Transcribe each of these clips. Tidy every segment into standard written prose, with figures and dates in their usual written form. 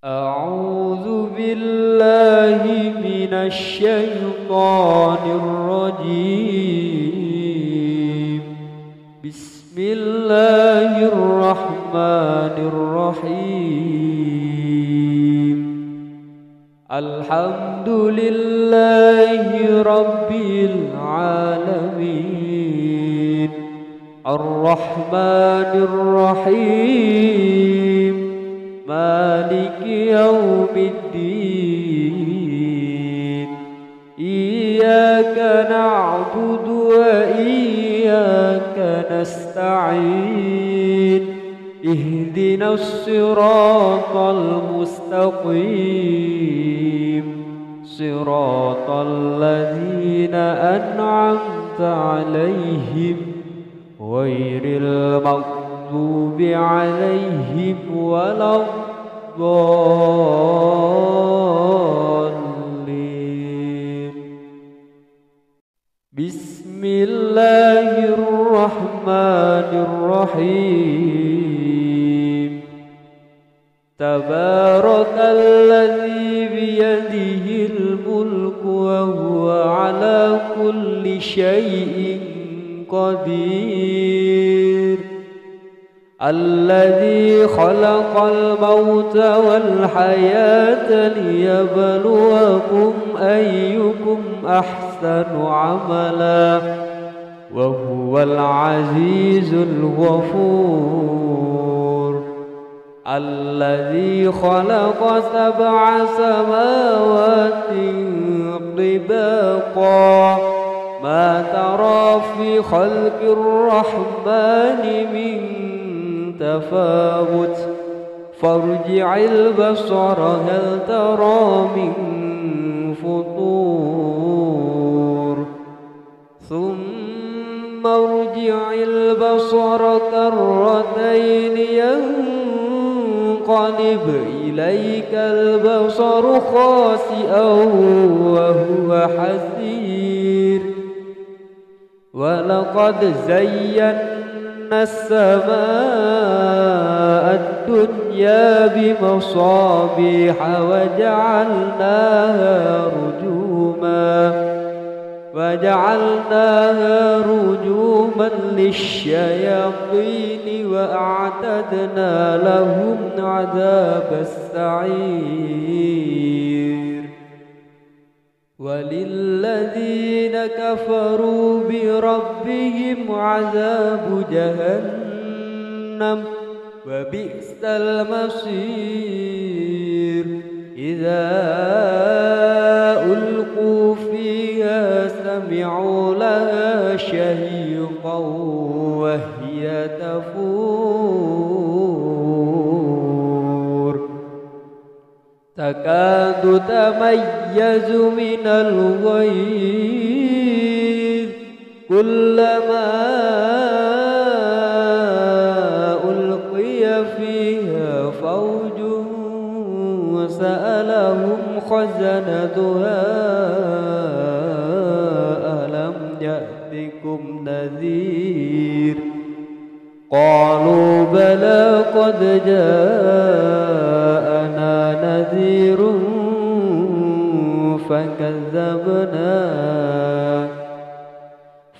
أعوذ بالله من الشيطان الرجيم. بسم الله الرحمن الرحيم. الحمد لله رب العالمين الرحمن الرحيم مالك يوم الدين. إياك نعبد وإياك نستعين. اهدنا الصراط المستقيم صراط الذين أنعمت عليهم غير المغضوب عليهم ولا الضالين. بسم الله الرحمن الرحيم. تبارك الذي بيده الملك وهو على كل شيء قدير. الذي خلق الموت والحياة ليبلوكم أيكم أحسن عملا وهو العزيز الغفور. الذي خلق 7 سماوات طباقا ما ترى في خلق الرحمن من تفاوت فارجع البصر هل ترى من فطور ثم ارجع البصر كرتين ينقلب إليك البصر خاسئا وهو حسير. ولقد زينا السماء الدنيا بمصابيح وجعلناها رجوما للشياطين وأعتدنا لهم عذاب السعير. وللذين كفروا بربهم عذاب جهنم وبئس المصير. إذا ألقوا فيها سمعوا لها شهيقا وهي تفور تكاد تميز من الغيظ كلما ألقي فيها فوج سألهم خزنتها ألم يأتكم نذير قالوا بلى قد جاءنا نذير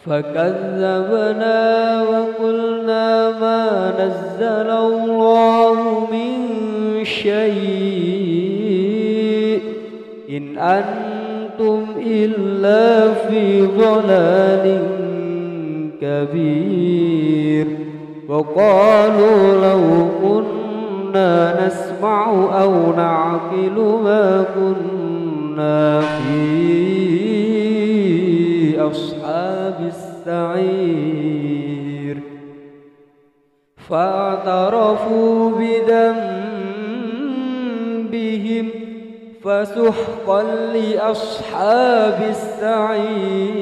فكذبنا وقلنا ما نزل الله من شيء إن أنتم إلا في ضلال كبير. وقالوا لو كنا نسمع أو نعقل ما كنا في أصحاب السعير. فاعترفوا بذنبهم فسحقا لأصحاب السعير.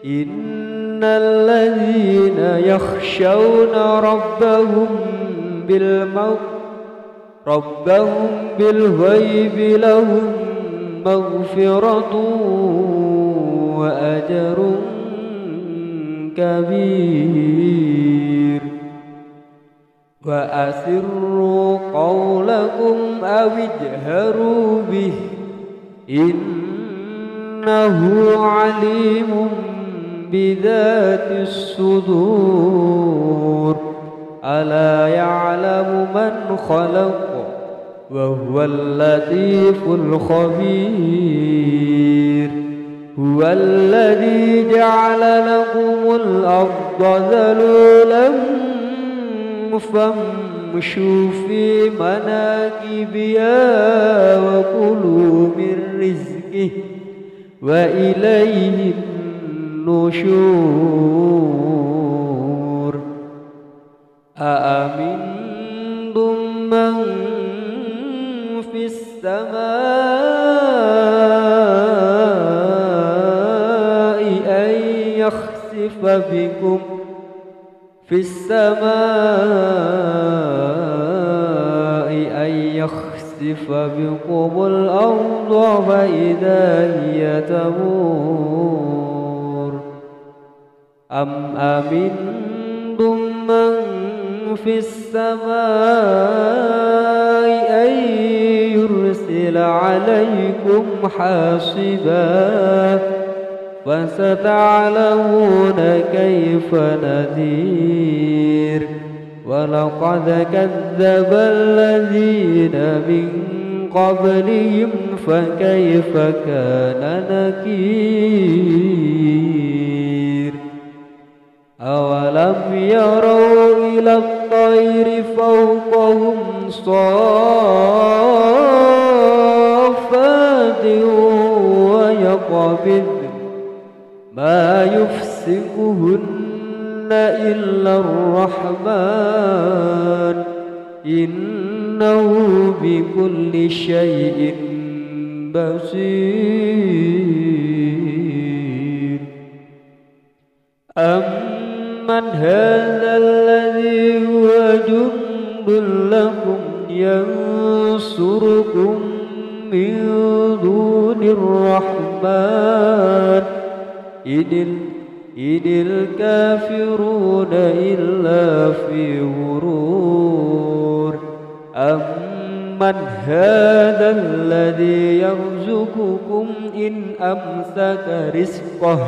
إن الذين يخشون ربهم بالغيب لهم مغفرة وأجر كبير. وأسروا قولكم أو اجهروا به إنه عليم بذات الصدور ألا يعلم من خلق وهو اللطيف الخبير هو الذي جعل لكم الأرض ذلولا فامشوا في مناكبها وكلوا من رزقه وإليه النشور أأمنتم من في السماء أن يخسف بكم في السماء أن يخسف بكم الأرض فإذا هي تمور أم أمنتم من في السماء أن يرسل عليكم حاصبا فستعلمون كيف نذير ولقد كذب الذين من قبلهم فكيف كان نكير أولم يروا إلى الطير فوقهم صافات ويقبض ما يفسقهن إلا الرحمن إنه بكل شيء بصير أمن هذا الذي هو جند لكم ينصركم من دون الرحمن إن الكافرون إلا في غرور أمن هذا الذي يرزقكم إن أمسك رزقه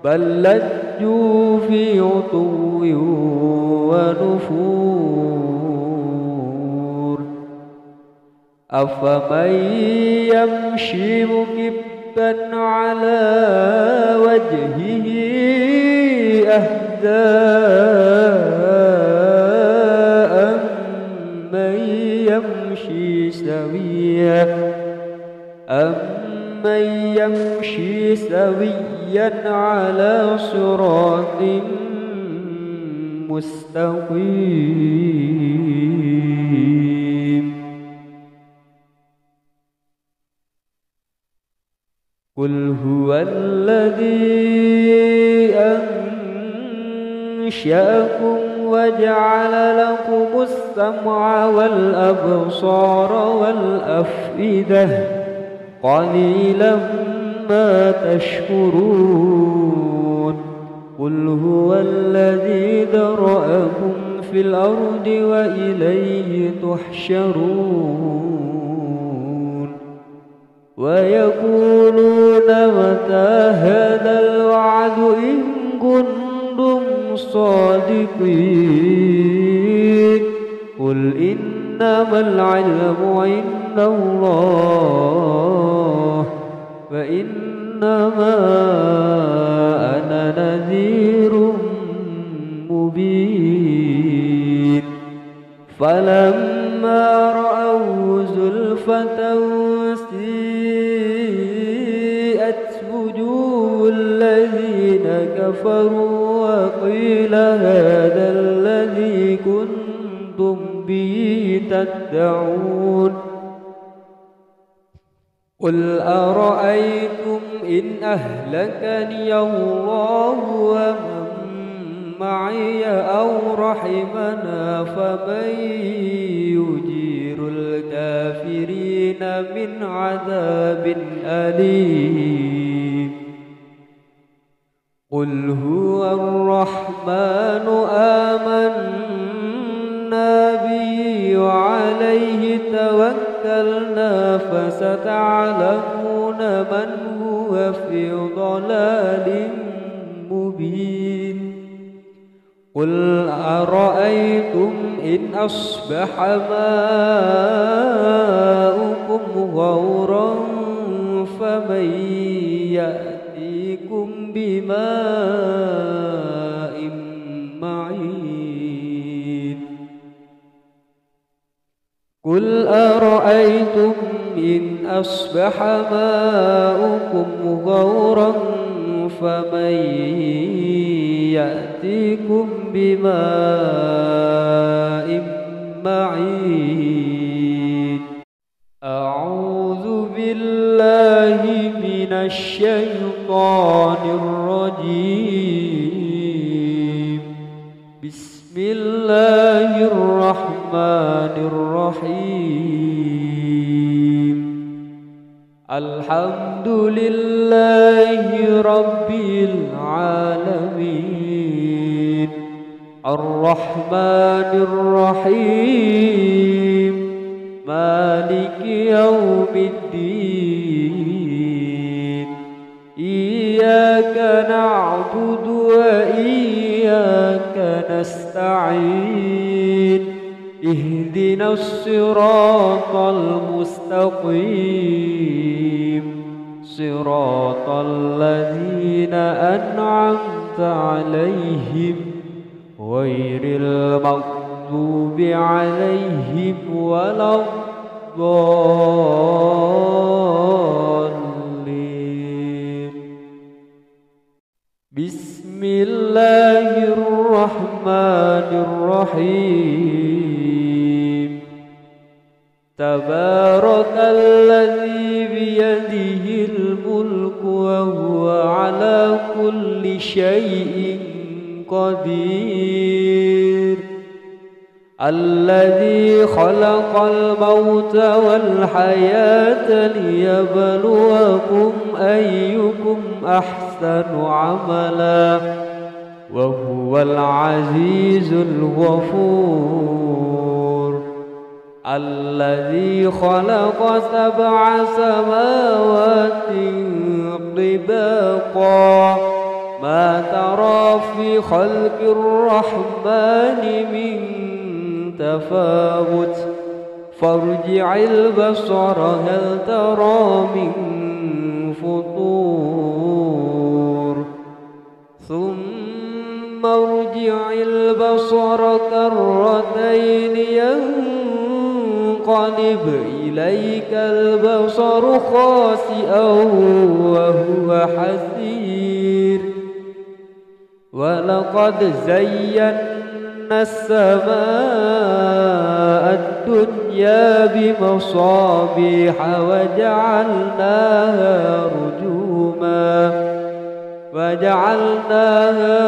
بل لجوا في عتو ونفور أفمن يمشي مكبا على وجهه أهدى أمن يمشي سويا على صراط مستقيم قل هو الذي أنشأكم وجعل لكم السمع والأبصار والأفئدة قليلا ما تشكرون قل هو الذي ذرأكم في الأرض وإليه تحشرون ويقولون متى هذا الوعد إن كنتم صادقين قل إنما العلم عند الله وإنما أنا نذير مبين فلما رأوا زلفة سيئت وجوه الذين كفروا وقيل هذا الذي كنتم به تدعون قل أرأيتم إن أهلكني الله ومن معي أو رحمنا فمن يجير الكافرين من عذاب أليم قل هو الرحمن آمنا به وعليه توكلنا فستعلمون من هو في ضلال مبين قل أرأيتم إن أصبح ماؤكم غورا فمن يأتيكم بماء معين قل أرأيتم إن أصبح ماؤكم غورا فمن يأتيكم بماء معين أعوذ بالله من الشيطان الرجيم بسم الله الرحمن الرحيم الحمد لله رب العالمين الرحمن الرحيم مالك يوم الدين إياك نعبد وإياك نستعين اهدنا الصراط المستقيم صراط الذين أنعمت عليهم غير المغضوب عليهم ولا الضالين بسم الله الرحمن الرحيم تبارك الذي بيده الملك وهو على كل شيء قدير الذي خلق الموت والحياة ليبلوكم أيكم أحسن عملا وهو العزيز الغفور الذي خلق 7 سماوات طباقا ما ترى في خلق الرحمن من تفاوت فارجع البصر هل ترى من فطور ثم ارجع البصر كرتين ينقلب إليك البصر خاسئا وهو حسير ولقد زينا السماء الدنيا بمصابيح وجعلناها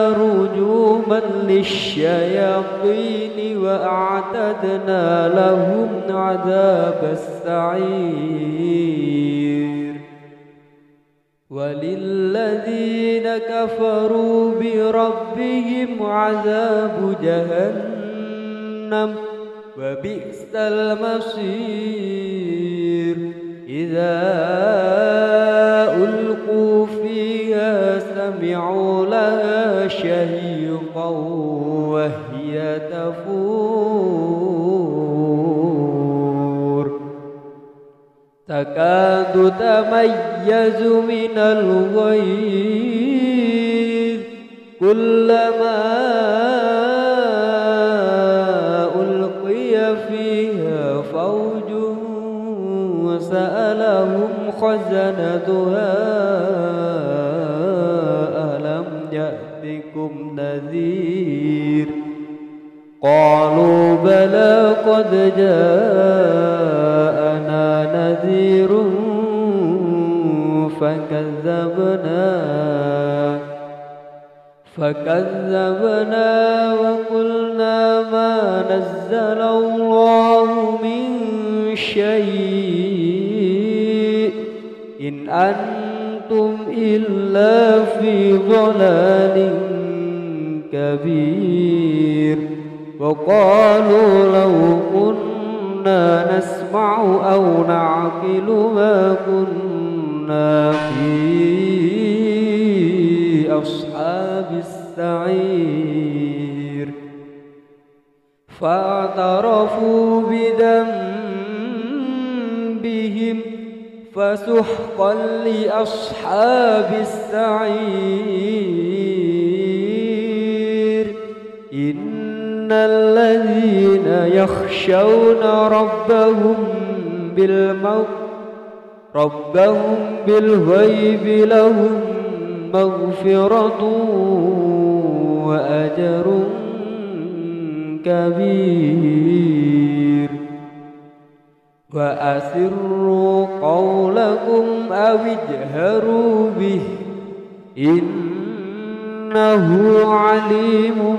رجوما للشياطين وأعتدنا لهم عذاب السعير وللذين كفروا بربهم عذاب جهنم وبئس المصير إذا ألقوا فيها سمعوا لها شهيقا وهي تفور تكاد تميز من الغيظ كلما ألقي فيها فوج سألهم خزنتها ألم يأتكم نذير قالوا بلى قد جاءنا نذير فكذبنا وقلنا ما نزل الله من شيء إن أنتم إلا في ضلال كبير وقالوا لو كنا نسمع أو نعقل ما كنا في أصحاب السعير فاعترفوا بذنبهم فسحقا لأصحاب السعير إن الذين يخشون ربهم بالغيب لهم مغفرة وأجر كبير وأسروا قولكم أو اجهروا به إنه عليم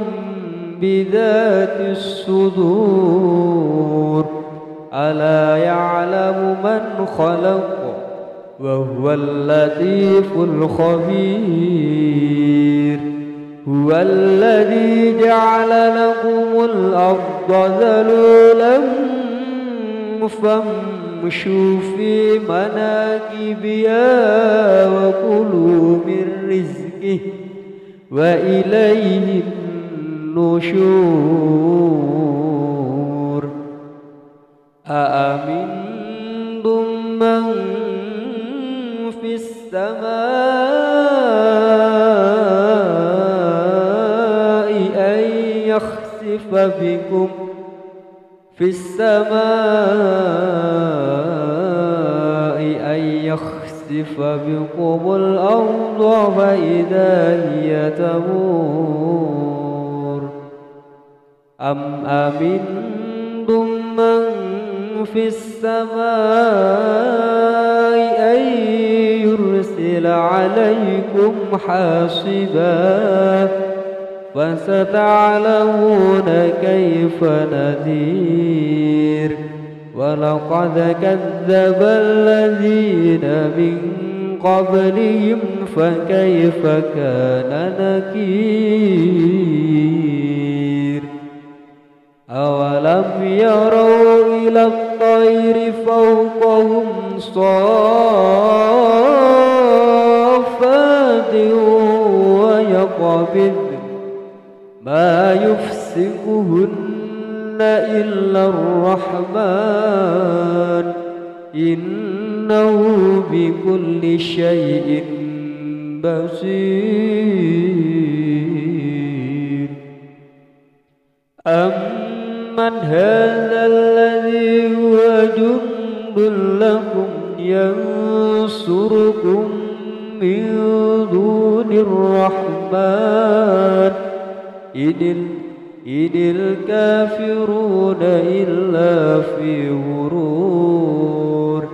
بذات الصدور ألا يعلم من خلق وهو اللطيف الخبير هو الذي جعل لكم الأرض ذلولا فامشوا في مناكبها وكلوا من رزقه وإليه النشور أأمنتم من في السماء أن يخسف بكم الأرض فإذا هي تمور أم أمنتم من في السماء أن يرسل عليكم حاصبا فستعلمون كيف نذير ولقد كذب الذين من قبلهم فكيف كان نكير أولم يروا إلى الطير فوقهم صافات ويقبض ما يفسقهن إلا الرحمن إنه بكل شيء بصير أمن هذا الذي هو جند لكم ينصركم من دون الرحمن إن الكافرون إلا في غرور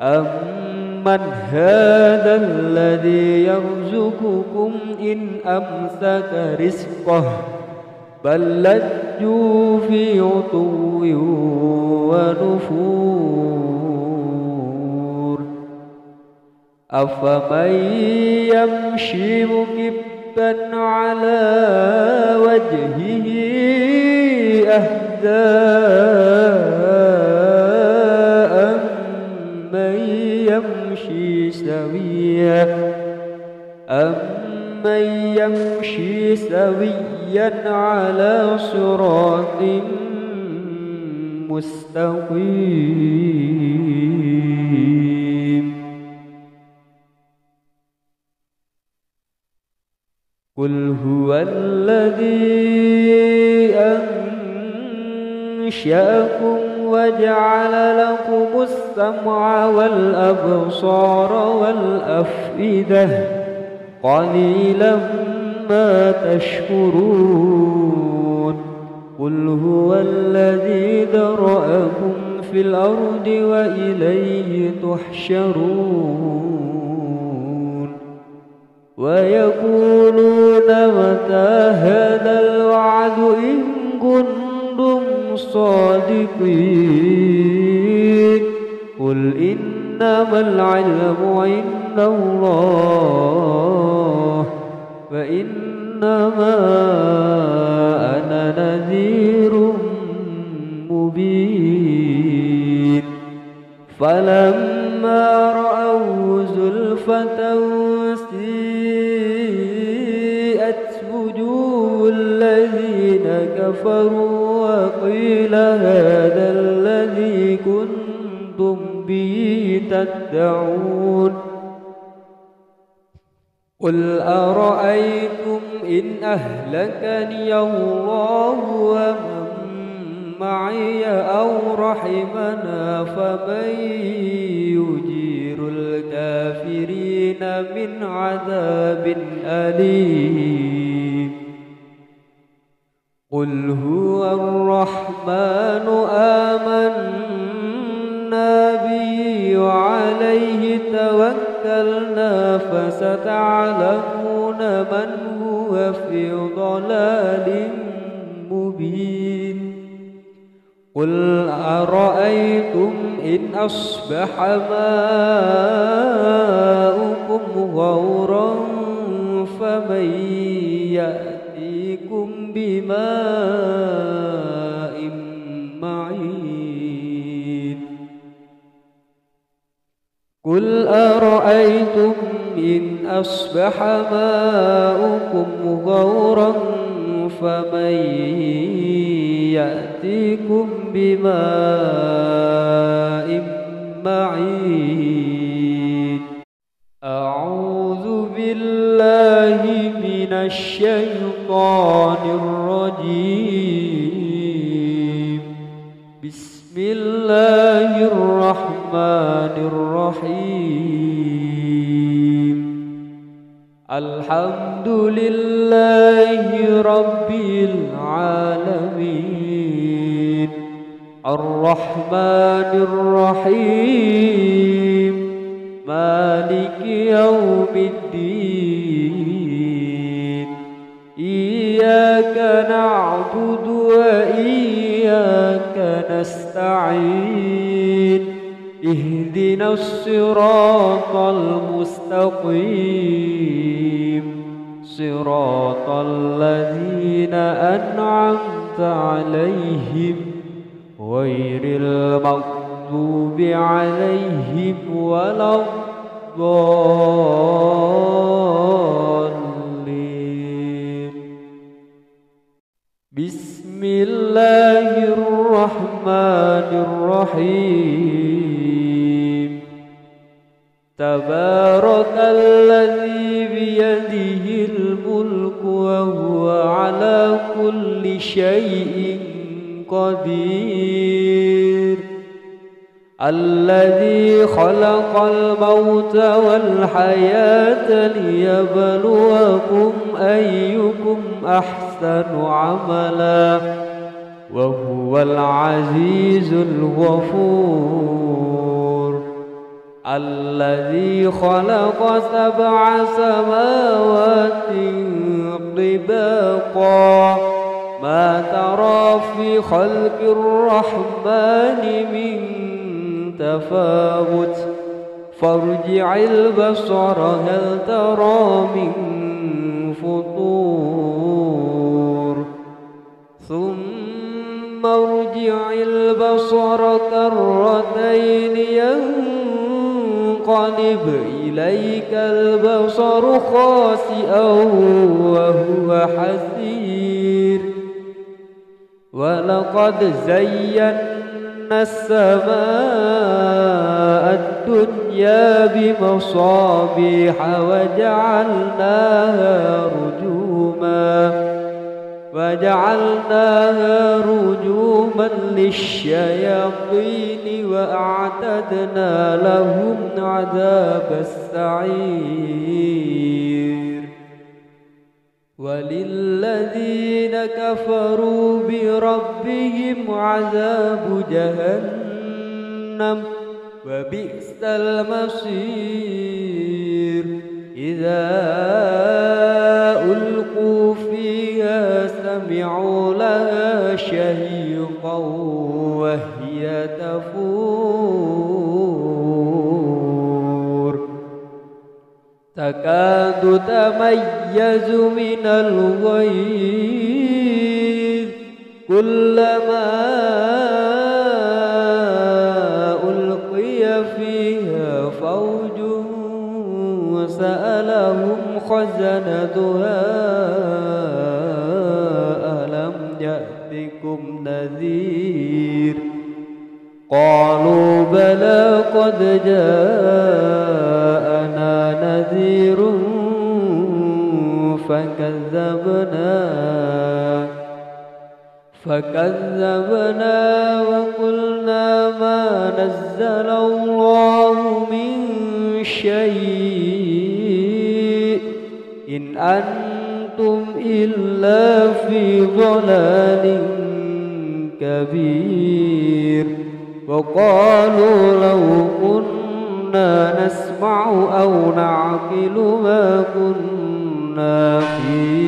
أمن هذا الذي يرزقكم إن أمسك رزقه بل لجوا في عتو ونفور أفمن يمشي مكبا على وجهه أهدى أمن يمشي سويا على صراط مستقيم قل هو الذي أنشأكم وجعل لكم السمع والأبصار والأفئدة قليلا ما تشكرون قل هو الذي ذرأكم في الأرض وإليه تحشرون ويقولون متى هذا الوعد إن كنتم صادقين قل إنما العلم عند الله وإن إنما أنا نذير مبين فلما رأوا زلفة سيئت وجوه الذين كفروا وقيل هذا الذي كنتم به تدعون قل أرأيتم إن أهلكني الله ومن معي أو رحمنا فمن يجير الكافرين من عذاب أليم قل هو الرحمن آمنا به وعليه توكلنا فستعلمون من هو في ضلال مبين قل أرأيتم إن أصبح ماؤكم غورا فمن يأتيكم بماء معين قل أرأيتم إن أصبح ماؤكم غورا فمن يأتيكم بماء معين أعوذ بالله من الشيطان الرجيم بسم الله الرحمن الرحيم الحمد لله رب العالمين الرحمن الرحيم مالك يوم الدين إياك نعبد وإياك نستعين اهدنا الصراط المستقيم صراط الذين أنعمت عليهم غير المغضوب عليهم ولا الضالين بسم الله الرحمن الرحيم تبارك الذي بيده الملك وهو على كل شيء قدير الذي خلق الموت والحياة ليبلوكم أيكم أحسن عملا وهو العزيز الغفور الذي خلق 7 سماوات طباقا ما ترى في خلق الرحمن من تفاوت فارجع البصر هل ترى من فطور ثم ارجع البصر كرتين ينقلب إليك البصر خاسئا وهو حسير ولقد زينا السماء الدنيا بمصابيح وجعلناها رجوما للشياطين وأعتدنا لهم عذاب السعير وللذين كفروا بربهم عذاب جهنم وبئس المصير إذا ألقوا فيها سمعوا لها شهيقا وهي تفور تكاد تميز من الغيظ كلما ألقي فيها فوج سألهم خزنتها ألم يأتكم نذير قالوا بلى قد جاءنا نذير فكذبنا وقلنا ما نزل الله من شيء إن أنتم إلا في ضلال كبير وقالوا لو كنا نسمع أو نعقل ما كنا في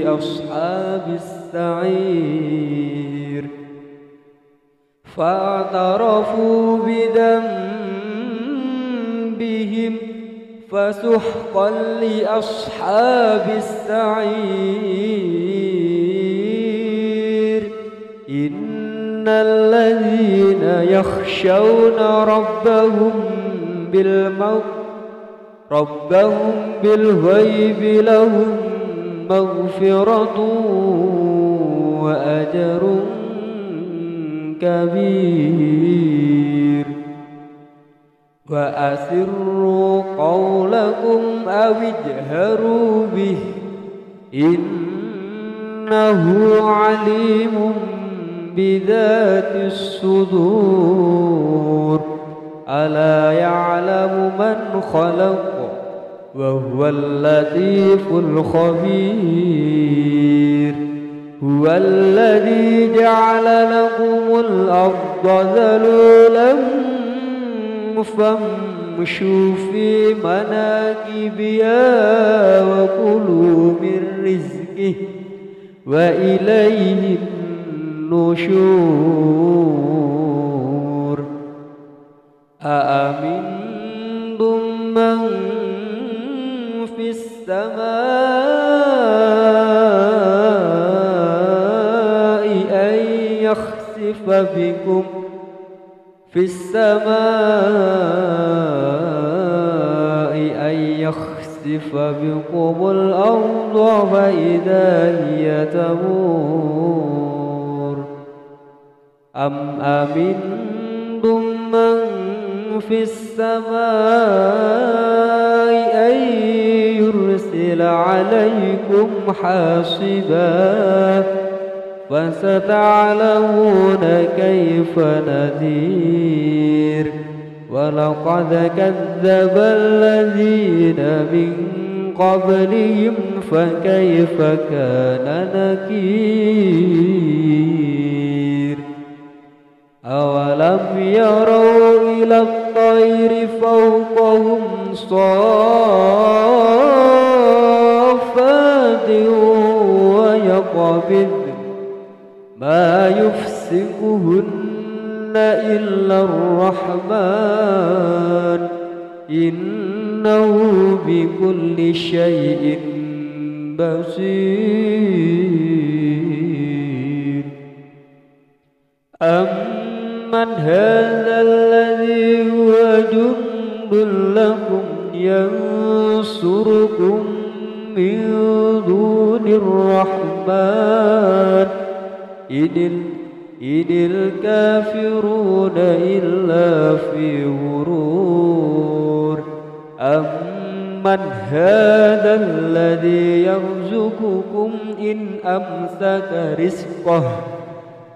أصحاب السعير فاعترفوا بذنبهم فسحقا لأصحاب السعير إن الذين يخشون ربهم بالغيب لهم مغفرة وأجر كبير وأسروا قولكم أو اجهروا به إنه عليم بذات الصدور ألا يعلم من خلق وهو اللطيف الخبير هو الذي جعل لكم الأرض ذلولا فامشوا في مناكبها وكلوا من رزقه وإليه النشور أأمنتم من في السماء أن يخسف بكم الأرض فإذا هي تمور أم أمنتم من في السماء أن يرسل عليكم حاصبا فستعلمون كيف نذير ولقد كذب الذين من قبلهم فكيف كان نكير أولم يروا إلى الطير فوقهم صافات ويقبض ما يفسقهن إلا الرحمن إنه بكل شيء بصير أمن هذا الذي هو جند لكم ينصركم من دون الرحمن إن الكافرون إلا في غرور أمن هذا الذي يرزقكم إن أمسك رزقه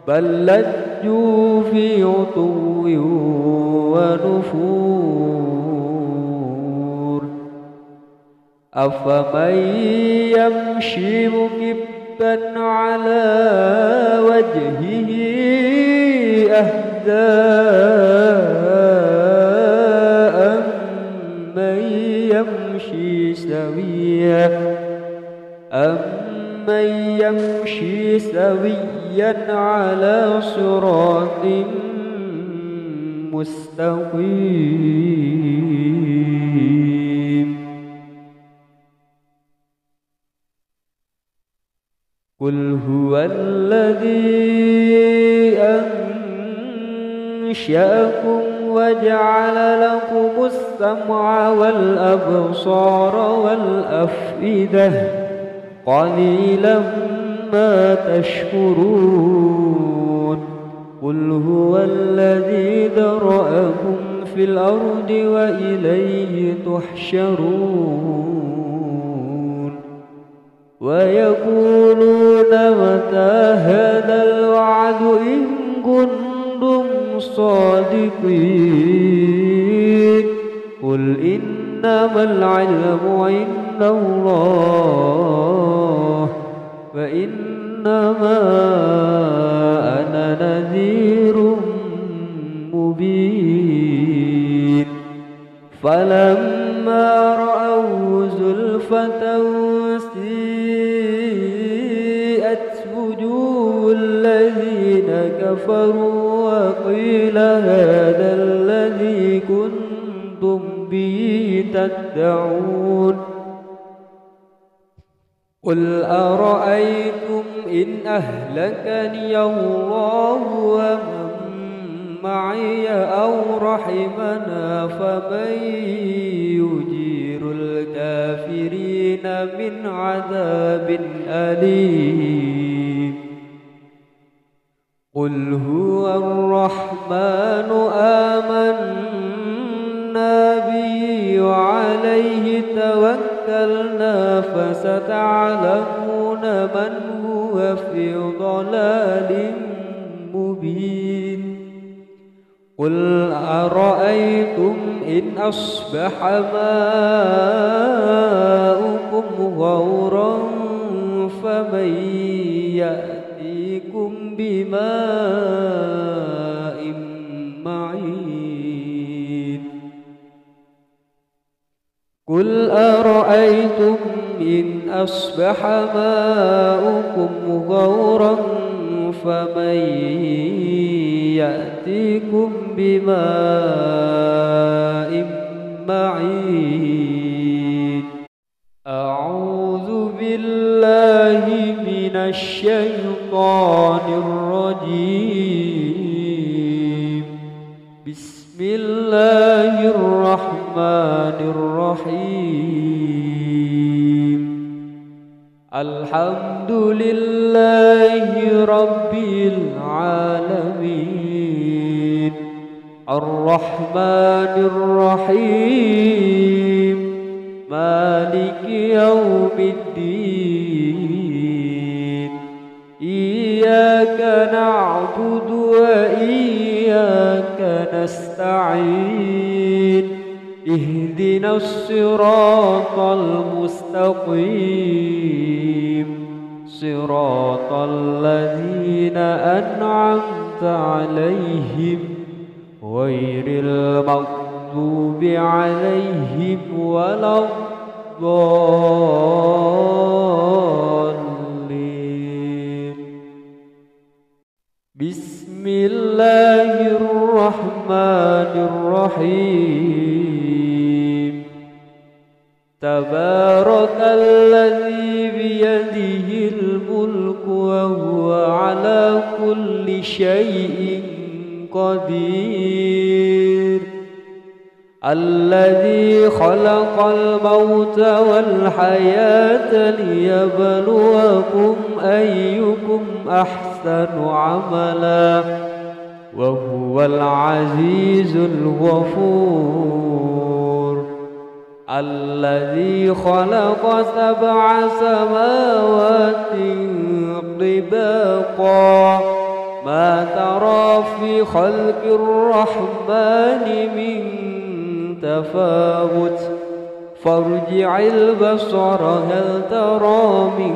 بل لجوا في عتو ونفور أفمن يمشي مكبا على وجهه أهدى أمن يمشي سويا على صراط مستقيم. قل هو الذي أنشأكم وجعل لكم السمع والأبصار والأفئدة قليلا ما تشكرون قل هو الذي ذرأكم في الأرض وإليه تحشرون ويقولون متى هذا الوعد إن كنتم صادقين قل إنما العلم عند الله وإنما أنا نذير مبين فلما رأوا زلفة سيئت وجوه الذين كفروا وقيل هذا الذي كنتم به تدعون قل أرأيتم إن أهلكني الله ومن معي أو رحمنا فمن يجير الكافرين من عذاب أليم قل هو الرحمن آمنا به وعليه توكلنا فستعلمون من هو في ضلال مبين قل أرأيتم إن أصبح ماؤكم غورا فمن يأتيكم بماء معين قل أرأيتم إن أصبح ماؤكم غورا فمن يأتيكم بماء معين أعوذ بالله من الشيطان الرجيم بسم الله الرحمن الرحيم الحمد لله رب العالمين الرحمن الرحيم مالك يوم الدين إياك نعبد وإياك نستعين اهدنا الصراط المستقيم صراط الذين أنعمت عليهم غير المغضوب عليهم ولا الضالين بسم الله الرحمن الرحيم تبارك الذي بيده الملك وهو على كل شيء قدير الذي خلق الموت والحياة ليبلوكم أيكم أحسن عملا وهو العزيز الغفور الذي خلق 7 سماوات طباقا ما ترى في خلق الرحمن من تفاوت فارجع البصر هل ترى من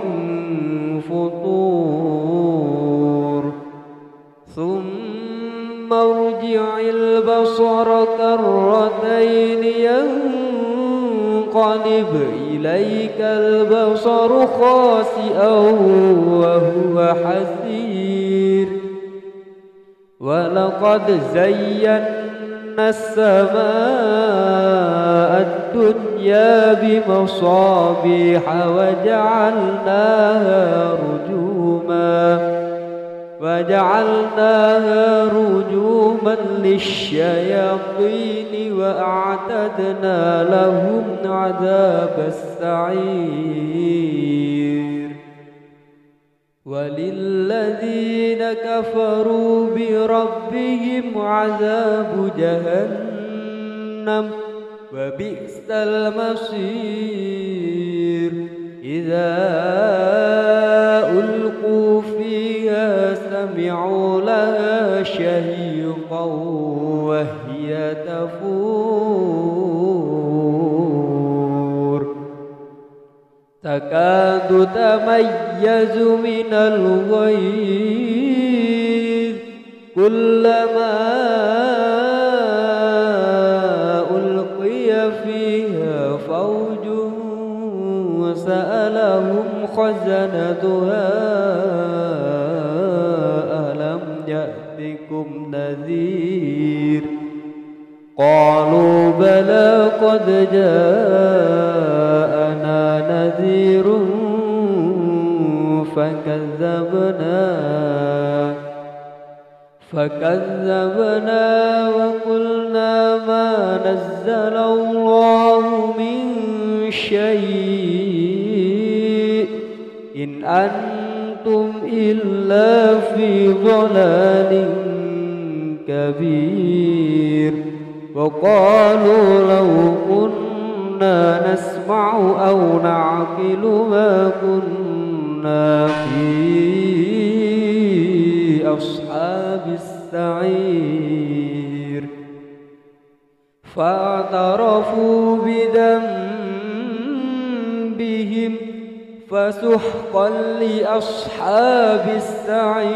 فطور ثم ارجع البصر كرتين ينقلب إليك البصر خاسئا وهو حسير ولقد زينا السماء الدنيا بمصابيح وجعلناها رجوما وجعلناها رجوما للشياطين وأعتدنا لهم عذاب السعير وللذين كفروا بربهم عذاب جهنم وبئس المصير إذا ألقوا فيها سمعوا لها شهيقا وهي تفور تكاد تميز من الغيظ كلما ألقي فيها فوج سألهم خزنتها ألم يأتكم نذير قالوا بلى قد جاءنا نذير فكذبنا وقلنا ما نزل الله من شيء إن أنتم إلا في ضلال كبير وقالوا لو كنا نسمع أو نعقل ما كنا في أصحاب السعير فاعترفوا بذنبهم فسحقا لأصحاب السعير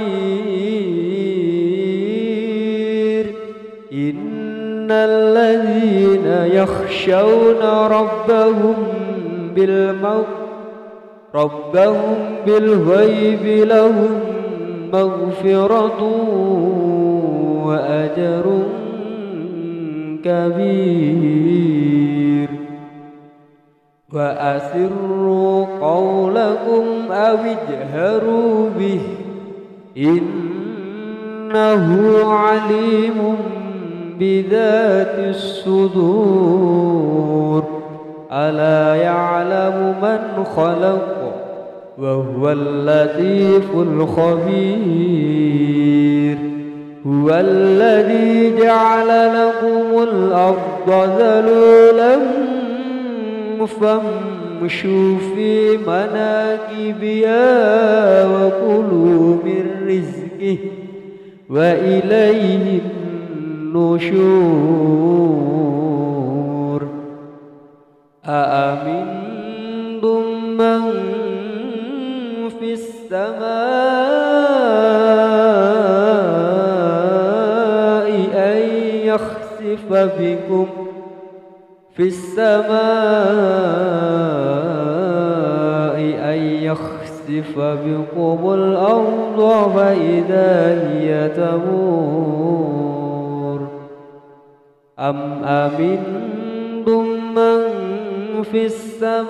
إن الذين يخشون ربهم بالغيب لهم مغفرة وأجر كبير وأسروا قولكم أو اجهروا به إنه عليم بذات الصدور ألا يعلم من خلق وهو اللطيف الخبير هو الذي جعل لكم الأرض ذلولا فامشوا في مناكبها وكلوا من رزقه وإليه النشور أأمنتم من في السماء أن يخسف بكم الأرض فإذا هي تمور أم أمنتم من في السماء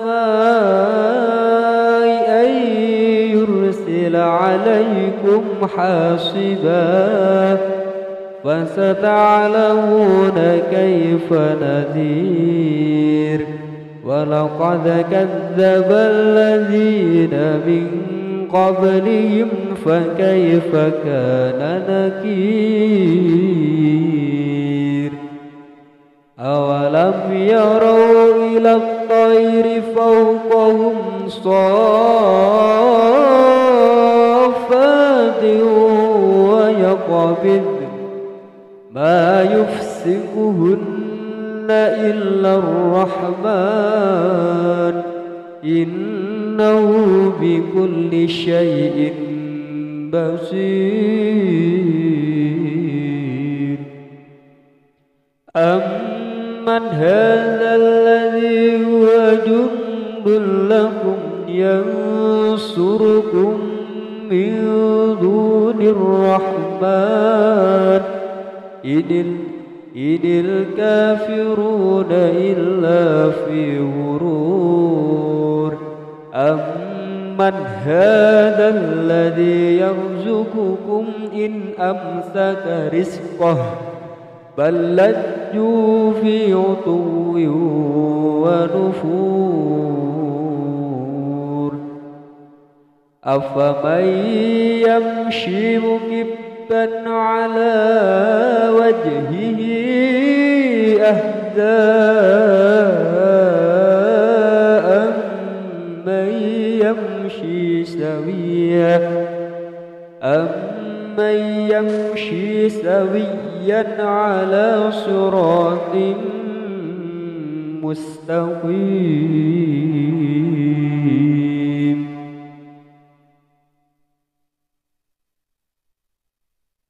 أن يرسل عليكم حاصبا فستعلمون كيف نذير ولقد كذب الذين من قبلهم فكيف كان نكير أولم يروا إلى الطير فوقهم صافات ويقبض ما يفسقهن إلا الرحمن إنه بكل شيء بصير أمن هذا الذي هو جند لكم ينصركم من دون الرحمن إن الكافرون إلا في غرور أمن من هذا الذي يرزقكم إن أمسك رزقه بل لجوا في عتو ونفور أفمن يمشي مكبا على وجهه أهدى أمن يمشي سويا على صراط مستقيم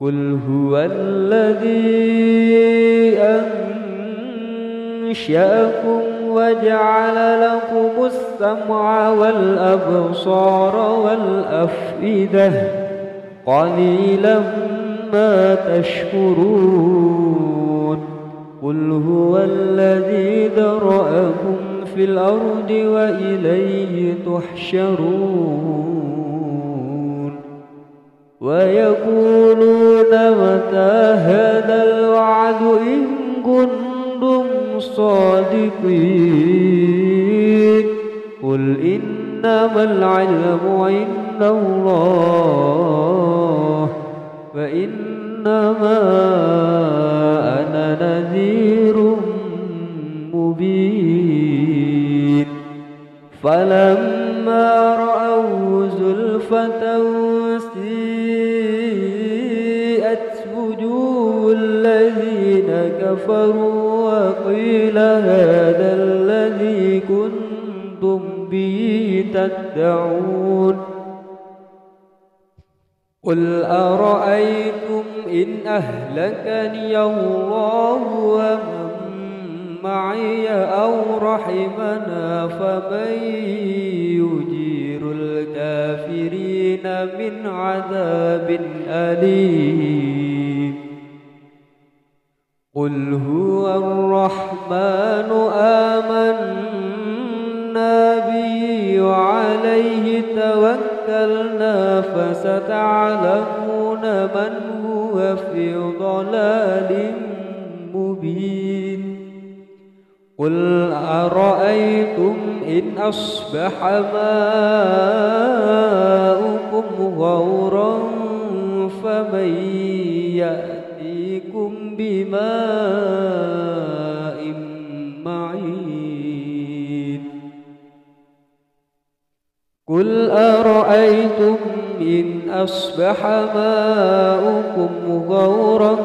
قل هو الذي أنشأكم وجعل لكم السمع والأبصار والأفئدة قليلا ما تشكرون قل هو الذي ذرأكم في الأرض وإليه تحشرون ويقولون متى هذا الوعد إن كنتم صادقين قل إنما العلم عند الله فإنما أنا نذير مبين فلما رأوا زلفة سيئت وجوه الذين كفروا وقيل هذا الذي كنتم به تدعون قل أرأيتم إن أهلكني الله ومن معي أو رحمنا فمن يجير الكافرين من عذاب أليم قل هو الرحمن آمنا به وعليه توكلنا فستعلمون من هو في ضلال مبين قل أرأيتم إن أصبح ماؤكم غورا فمن يأتيكم بماء معين قل أرأيتم إن أصبح ماؤكم غورا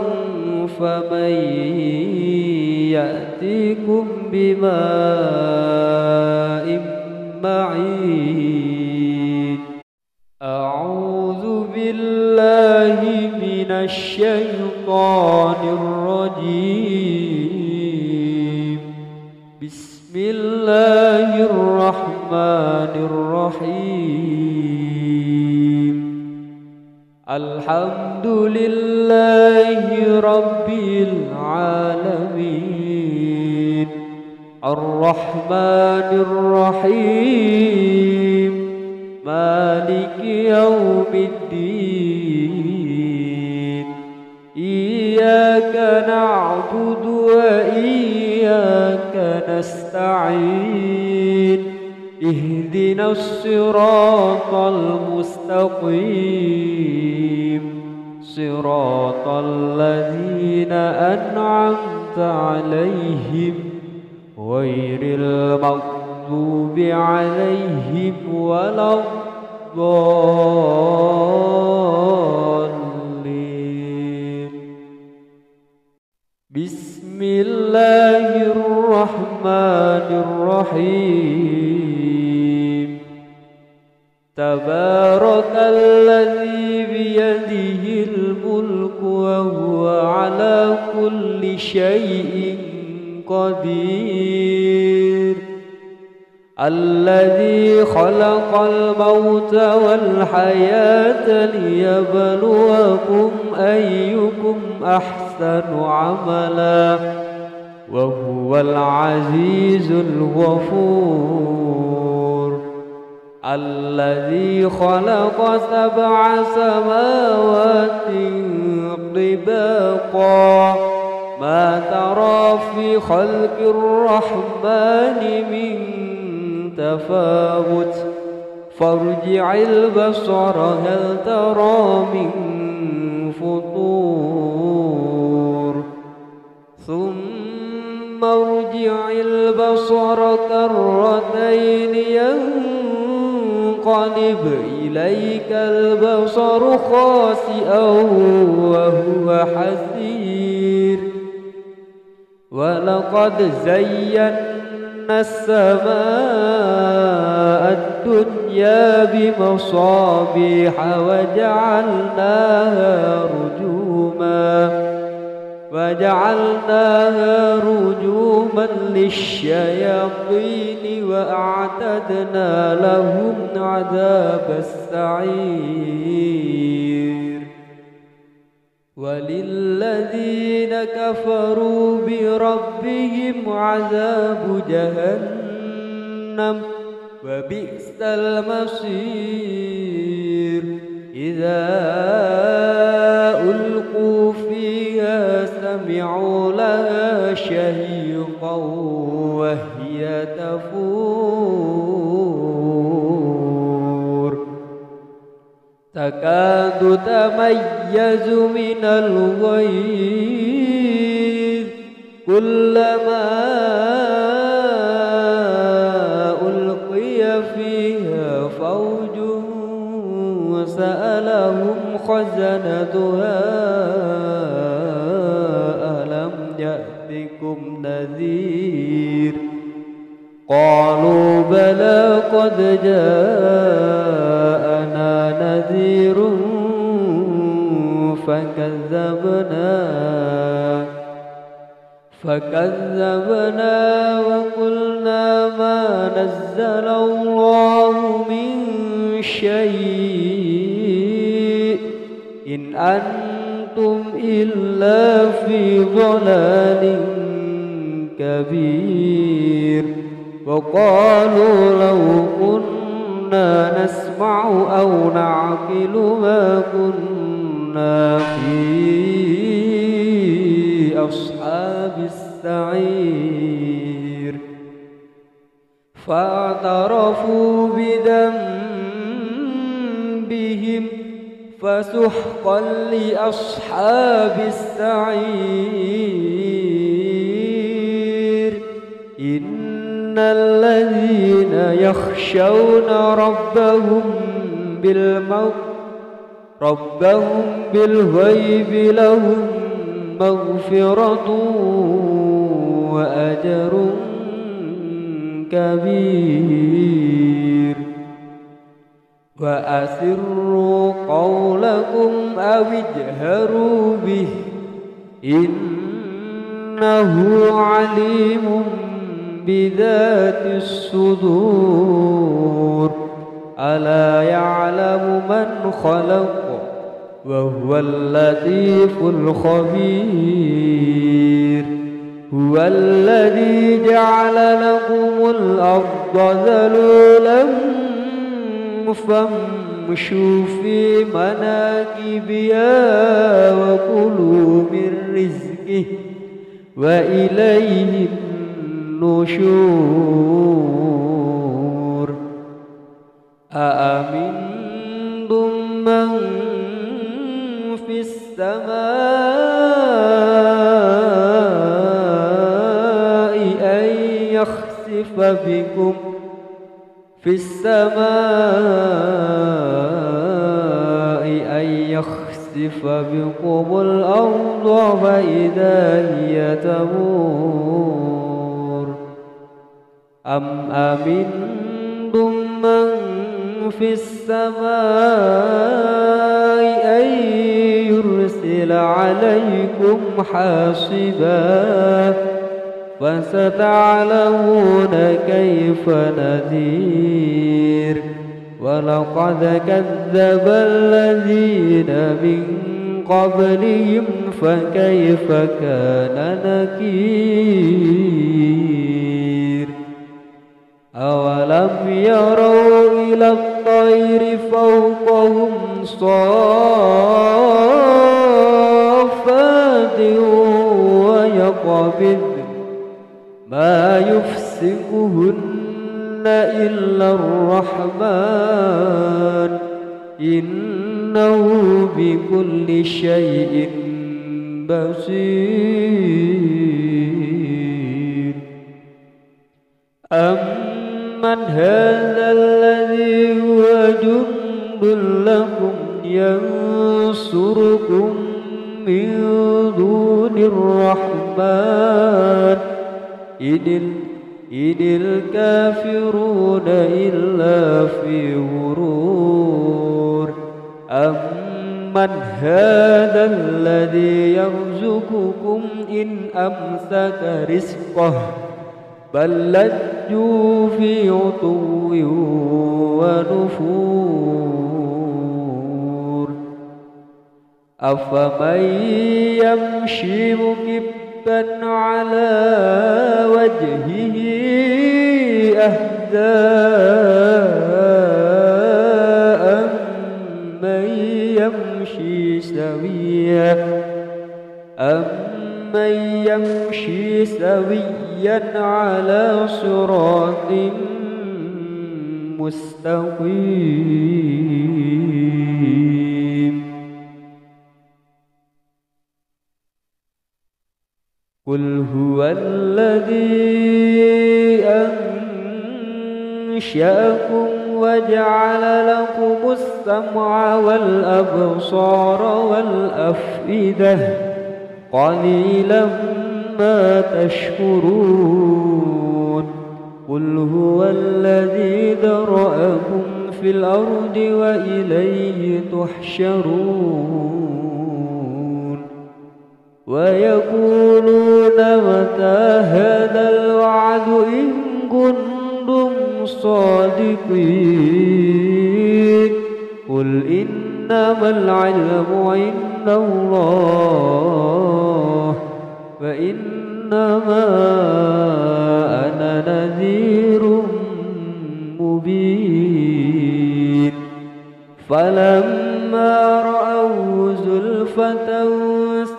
فمن يأتيكم بماء معين أعوذ بالله من الشيطان الرجيم بسم الله الرحمن الرحيم الحمد لله رب العالمين الرحمن الرحيم مالك يوم الدين إياك نعبد وإياك نستعين اهدنا الصراط المستقيم صراط الذين أنعمت عليهم غير المغضوب عليهم ولا الضالين بسم الله الرحمن الرحيم تبارك الذي بيده الملك وهو على كل شيء قدير الذي خلق الموت والحياة ليبلوكم أيكم أحسن عملا وهو العزيز الغفور الذي خلق 7 سماوات طباقا ما ترى في خلق الرحمن من تفاوت فارجع البصر هل ترى من فطور ثم ارجع البصر كرتين ينقلب إليك البصر خاسئا وهو حسير ولقد زينا السماء الدنيا بمصابيح وجعلناها رجوما للشياطين وأعتدنا لهم عذاب السعير وللذين كفروا بربهم عذاب جهنم وبئس المصير إذا ألقوا فيها سمعوا لها شهيقا وهي تفور تكاد تميز من الغيظ كلما ألقي فيها فوج سألهم خزنتها ألم يأتكم نذير قالوا بلى قد جاءنا نذير فكذبنا وقلنا ما نزل الله من شيء إن أنتم إلا في ضلال كبير وقالوا لو كنا نسمع أو نعقل ما كنا في أصحاب السعير فاعترفوا بذنبهم فسحقا لأصحاب السعير إن الذين يخشون ربهم بالغيب لهم مغفرة وأجر كبير وأسروا قولكم أو اجهروا به إنه عليم بذات الصدور ألا يعلم من خلق وهو اللطيف الخبير هو الذي جعل لكم الأرض ذلولا فامشوا في مناكبها وكلوا من رزقه وإليه النشور أأمنتم من في السماء أن يخسف بكم الأرض فإذا هي تمور أم أمنتم من في السماء أن يرسل عليكم حاصبا فستعلمون كيف نذير ولقد كذب الذين من قبلهم فكيف كان نكير أولم يروا إلى الطير فوقهم صافات ويقبض ما يمسكهن إلا الرحمن إنه بكل شيء بصير. أمن هذا الذي هو جند لكم ينصركم من دون الرحمن إن الكافرون إلا في غرور. أمن هذا الذي يرزقكم إن أمسك رزقه بل لجوا في عتو ونفور. أفمن يمشي مكبا على وجهه أهدى أمن يمشي سويا على صراط مستقيم. قل هو الذي أنشأكم وجعل لكم السمع والأبصار والأفئدة قليلا ما تشكرون. قل هو الذي ذرأكم في الأرض وإليه تحشرون. ويقولون متى هذا الوعد إن كنتم صادقين. قل إنما العلم عند الله فإنما أنا نذير مبين. فلما رأوا زلفة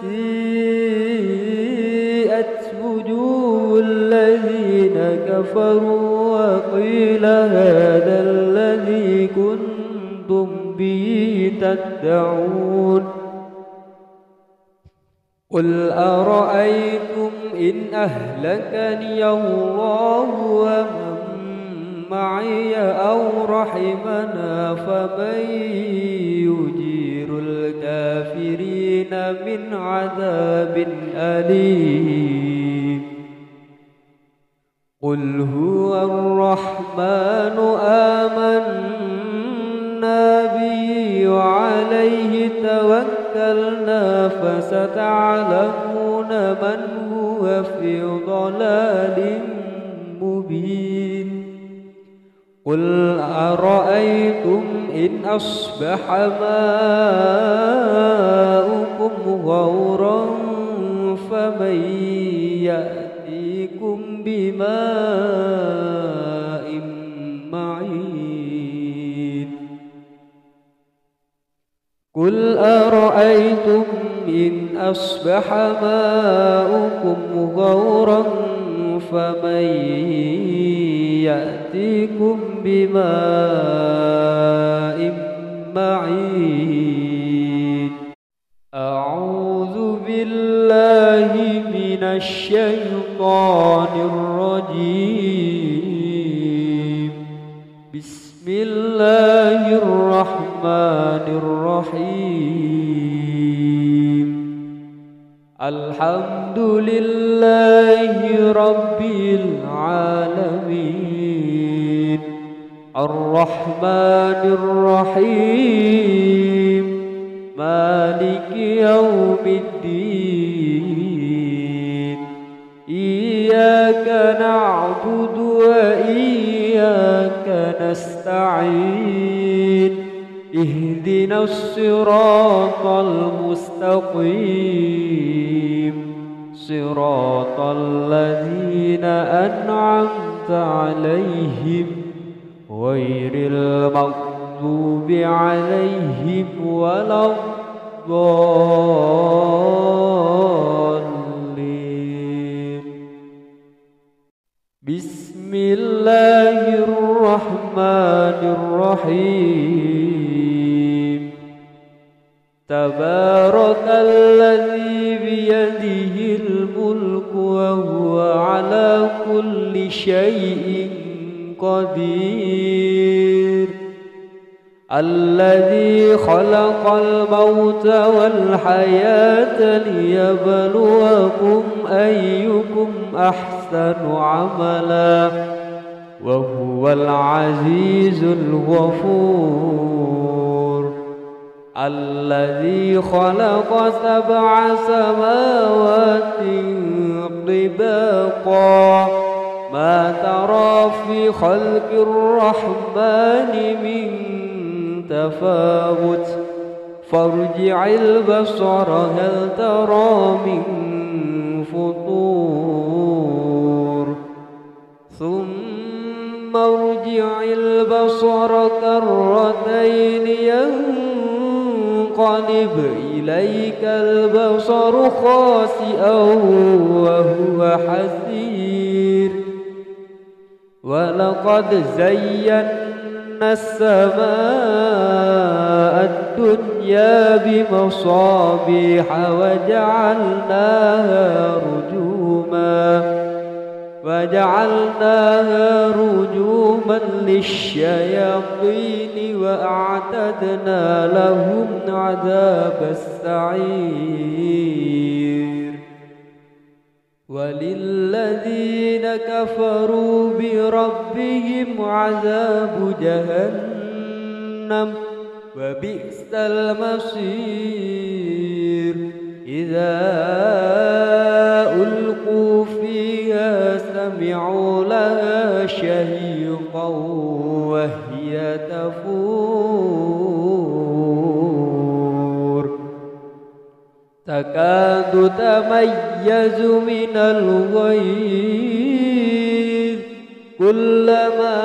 سيئت وجوه الذين كفروا وقيل هذا الذي كنتم به تدعون. قل أرأيتم إن أهلكني الله ومن معي أو رحمنا فمن يجير الكافرين من عذاب أليم. قل هو الرحمن آمنا به وعليه توكلنا فستعلمون من هو في ضلال مبين. قل أرأيتم إن أصبح ماؤكم غورا فمن يأتيكم بماء معين. قل أرأيتم إن أصبح ماؤكم غورا فمن يأتيكم بماء معين. أعوذ بالله من الشيطان الرجيم. بسم الله الرحمن الرحيم. الحمد لله رب العالمين الرحمن الرحيم مالك يوم الدين. إياك نعبد وإياك نستعين. اهدنا الصراط المستقيم صراط الذين أنعمت عليهم غير المغضوب عليهم ولا الضالين. بسم الله الرحمن الرحيم. تبارك الذي بيده الملك وهو على كل شيء قدير. الذي خلق الموت والحياة ليبلوكم أيكم أحسن عملا وهو العزيز الغفور. الذي خلق 7 سماوات طباقا ما ترى في خلق الرحمن من تفاوت فارجع البصر هل ترى من فطور ثم ارجع البصر كرتين ينقلب إليك البصر خاسئا وهو حسير. ولقد زينا السماء الدنيا بمصابيح وجعلناها رجوما للشياطين وأعتدنا لهم عذاب السعير. وللذين كفروا بربهم عذاب جهنم وبئس المصير. إذا ألقوا فيها سمعوا لها شهيقا وهي تفور تكاد تميز من الغيظ كلما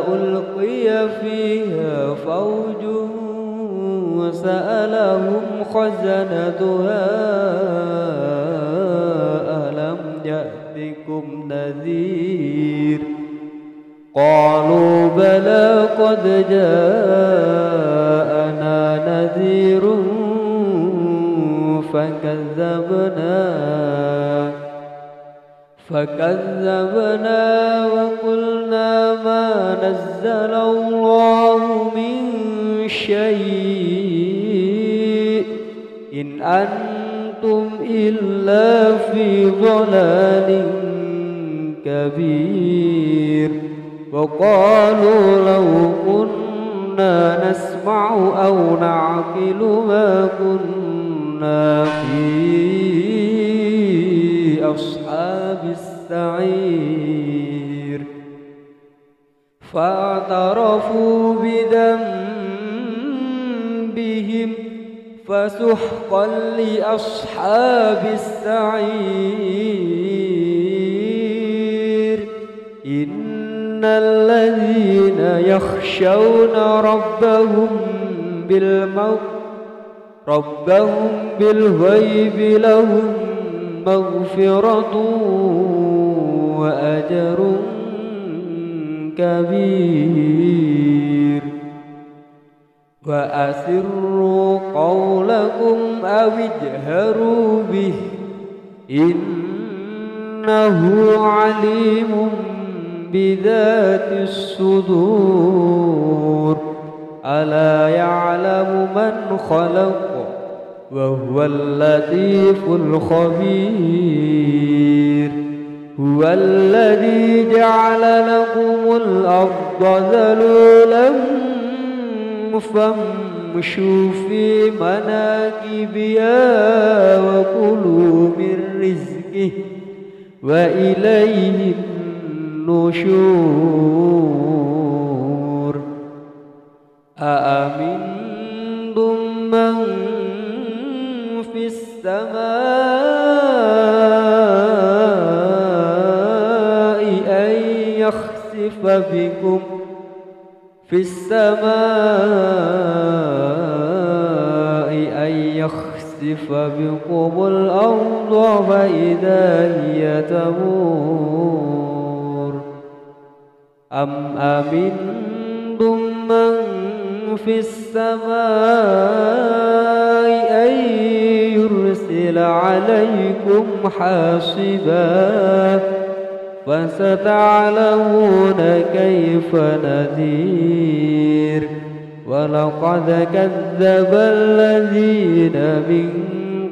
ألقي فيها فوج سألهم خزنتها ألم يأتكم نذير قالوا بلى قد جاءنا نذير فكذبنا وقلنا ما نزل الله من شيء إن أنتم إلا في ضلال كبير. وقالوا لو كنا نسمع أو نعقل ما كنا في أصحاب السعير. فاعترفوا بذنبهم فسحقا لأصحاب السعير. إن الذين يخشون ربهم بالغيب لهم مغفرة وأجر كبير. وأسروا قولكم أو اجهروا به إنه عليم بذات الصدور. ألا يعلم من خلق وهو اللطيف الخبير. هو الذي جعل لكم الأرض ذلولا فامشوا في مناكبها وكلوا من رزقه وإليه النشور. أأمنتم من في السماء السماء أن يخسف بكم في السماء أن يخسف بكم الأرض فإذا هي تمور أم أمنتم من في السماء أن يرسل عليكم حاصبا فستعلمون كيف نذير ولقد كذب الذين من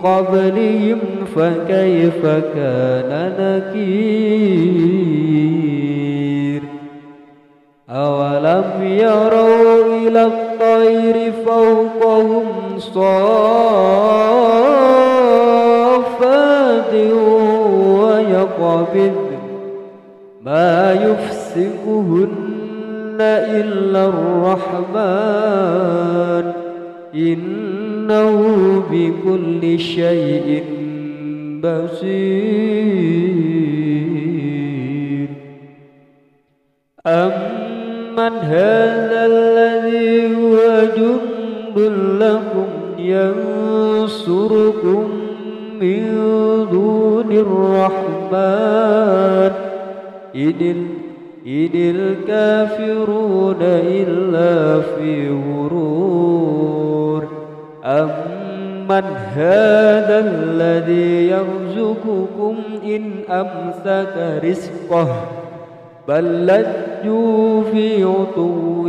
قبلهم فكيف كان نكير أولم يروا إلى الطير فوقهم صافات ويقبض ما يفسقهن إلا الرحمن إنه بكل شيء بصير أمن هذا الذي هو جند لكم ينصركم من دون الرحمن إن الكافرون إلا في غرور أمن هذا الذي يرزقكم إن أمسك رزقه بل لجوا في عتو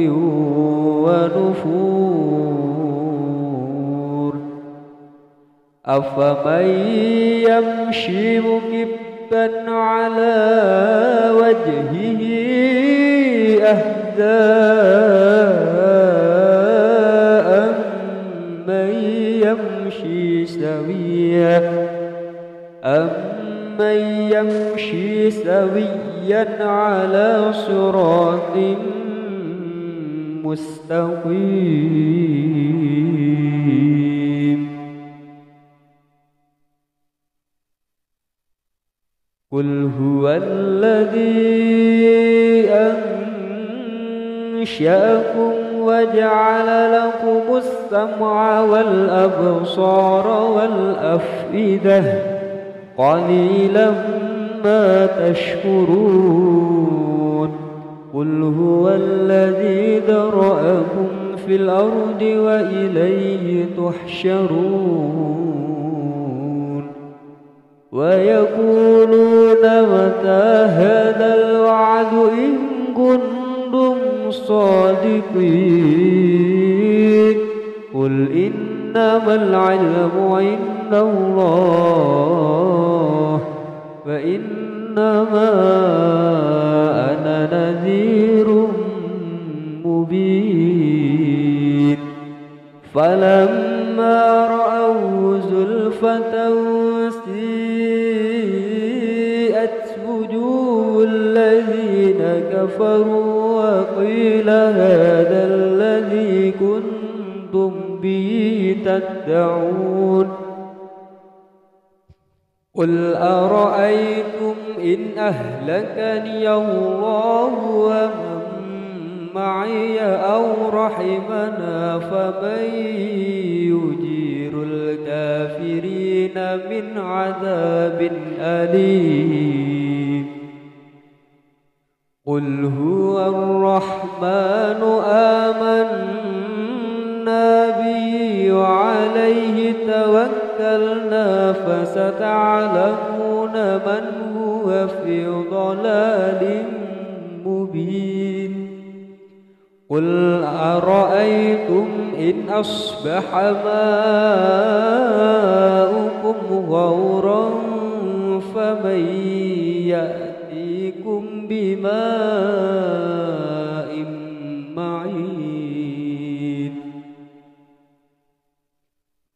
ونفور أفمن يمشي مكبا على وجهه أهدى أمن يمشي سويا على صراط مستقيم قل هو الذي أنشأكم وجعل لكم السمع والأبصار والأفئدة قليلا ما تشكرون قل هو الذي ذرأكم في الأرض وإليه تحشرون ويقولون متى هذا الوعد إن كنتم صادقين قل إنما العلم عند الله فإنما أنا نذير مبين فلما رأوا زلفة سيئت وجوه الذين كفروا وقيل هذا الذي كنتم به تدعون قل أرأيتم إن أهلكني الله ومن معي أو رحمنا فمن يجير الكافرين من عذاب أليم قل هو الرحمن آمنا به وعليه توكلنا فستعلمون من هو في ضلال مبين قل أرأيتم إن أصبح ماؤكم غورا فمن يأتيكم بماء معين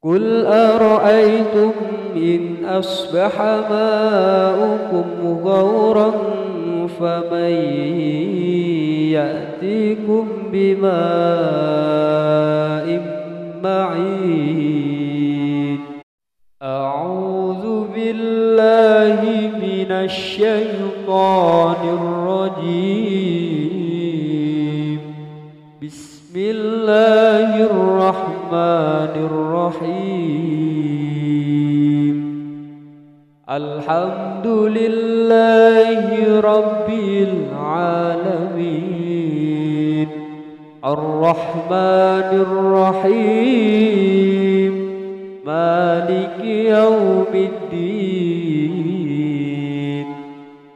قل أرأيتم إن أصبح ماؤكم غورا فمن يأتيكم بماء معين الشيطان الرجيم. بسم الله الرحمن الرحيم. الحمد لله رب العالمين الرحمن الرحيم مالك يوم الدين.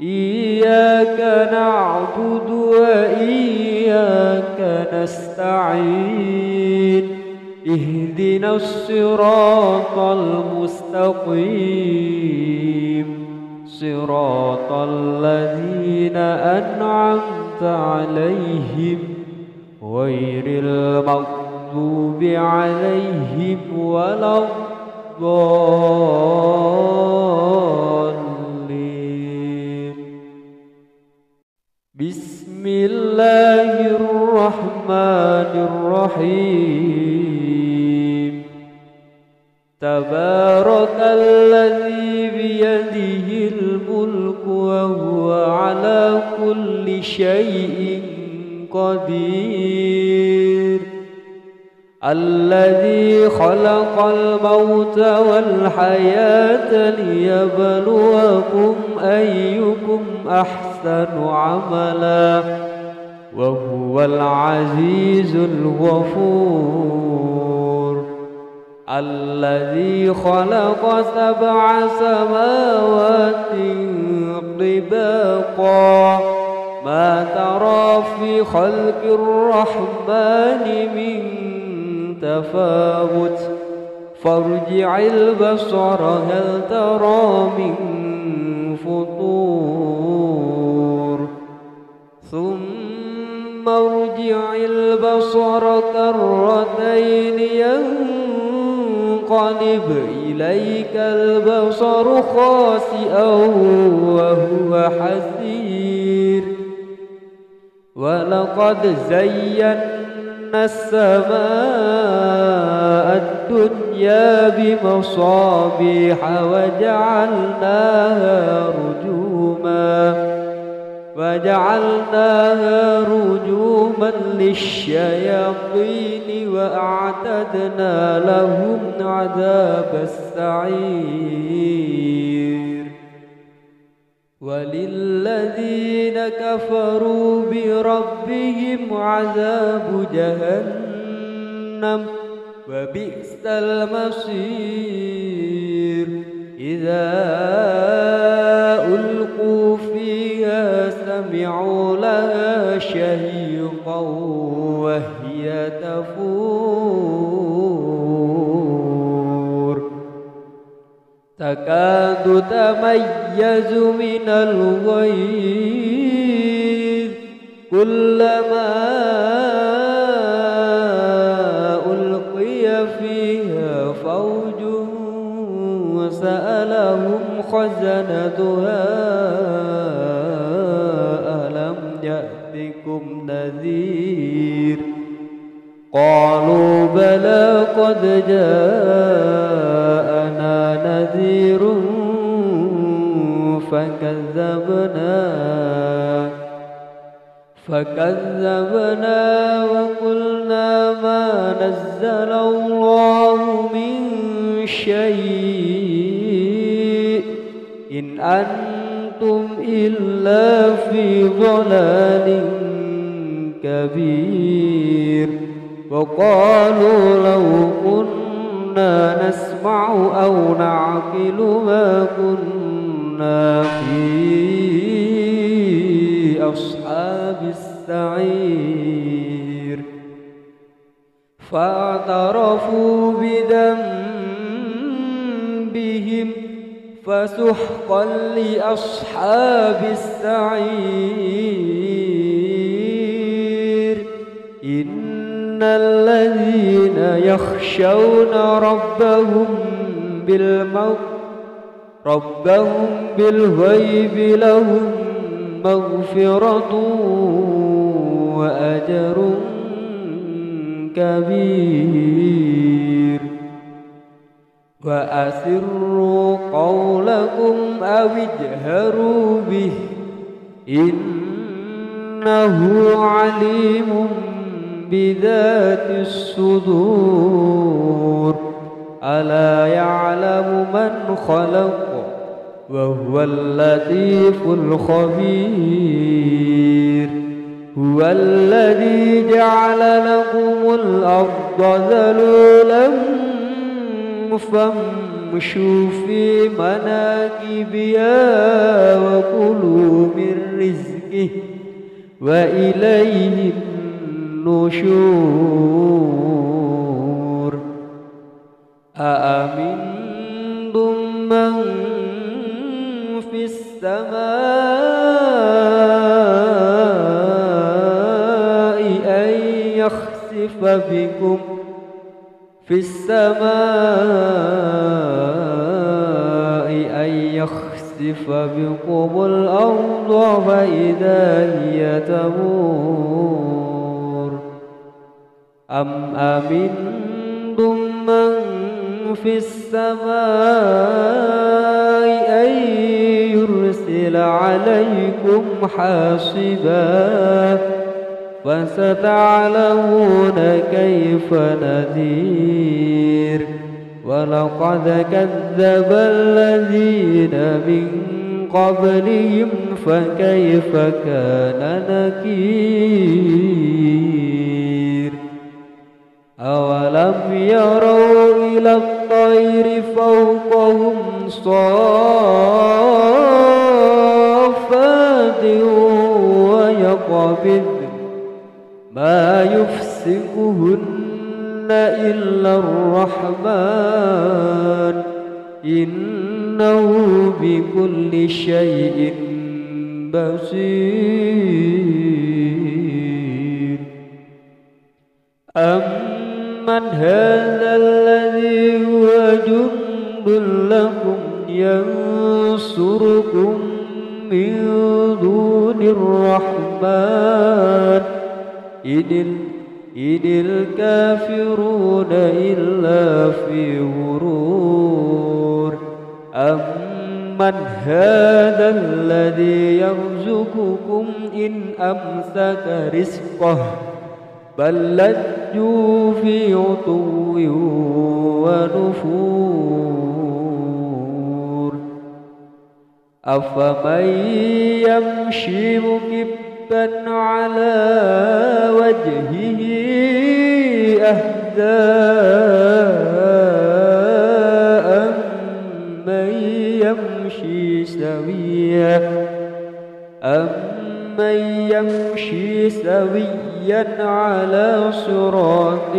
إياك نعبد وإياك نستعين. اهدنا الصراط المستقيم صراط الذين أنعمت عليهم غير المغضوب عليهم ولا الضالين. بسم الله الرحمن الرحيم. تبارك الذي بيده الملك وهو على كل شيء قدير. الذي خلق الموت والحياة ليبلوكم أيكم أحسن عملا وهو العزيز الغفور. الذي خلق 7 سماوات طباقا ما ترى في خلق الرحمن من تفاوت فارجع البصر هل ترى من فطور ثم ارجع البصر كرتين ينقلب إليك البصر خاسئا وهو حسير. ولقد زينا السماء الدنيا بمصابيح وجعلناها رجوما للشياطين وأعتدنا لهم عذاب السعير. وللذين كفروا بربهم عذاب جهنم وبئس المصير. إذا ألقوا فيها سمعوا لها شهيقا وهي تفور تكاد تميز من الغيظ كلما ألقي فيها فوج سألهم خزنتها ألم يأتكم نذير قالوا بلى قد جاءنا نذير فكذبنا وقلنا ما نزل الله من شيء إن أنتم إلا في ضلال كبير. وقالوا لو كنا نسمع أو نعقل ما كنا في أصحاب السعير. فاعترفوا بذنبهم فسحقا لأصحاب السعير. إن الذين يخشون ربهم بالغيب لهم مغفرة وأجر كبير. وأسروا قولكم أو اجهروا به إنه عليم بذات الصدور ألا يعلم من خلق وهو اللطيف الخبير هو الذي جعل لكم الأرض ذلولا فامشوا في مناكبها وكلوا من رزقه وإليه النشور أأمنتم من في السماء أن يخسف بكم الأرض فإذا هي تمور أم أمنتم من في السماء أن يرسل عليكم حاصبا فستعلمون كيف نذير ولقد كذب الذين من قبلهم فكيف كان نكير أولم يروا إلى الطير فوقهم صافات ويقبض ما يفسقهن إلا الرحمن إنه بكل شيء بصير أمن هذا الذي هو جند لكم ينصركم من دون الرحمن إن الكافرون إلا في غرور أمن هذا الذي يرزقكم إن أمسك رزقه بل لجوا في عتو ونفور أفمن يمشي مكبا على وجهه أهدى أمن يمشي سويا على صراط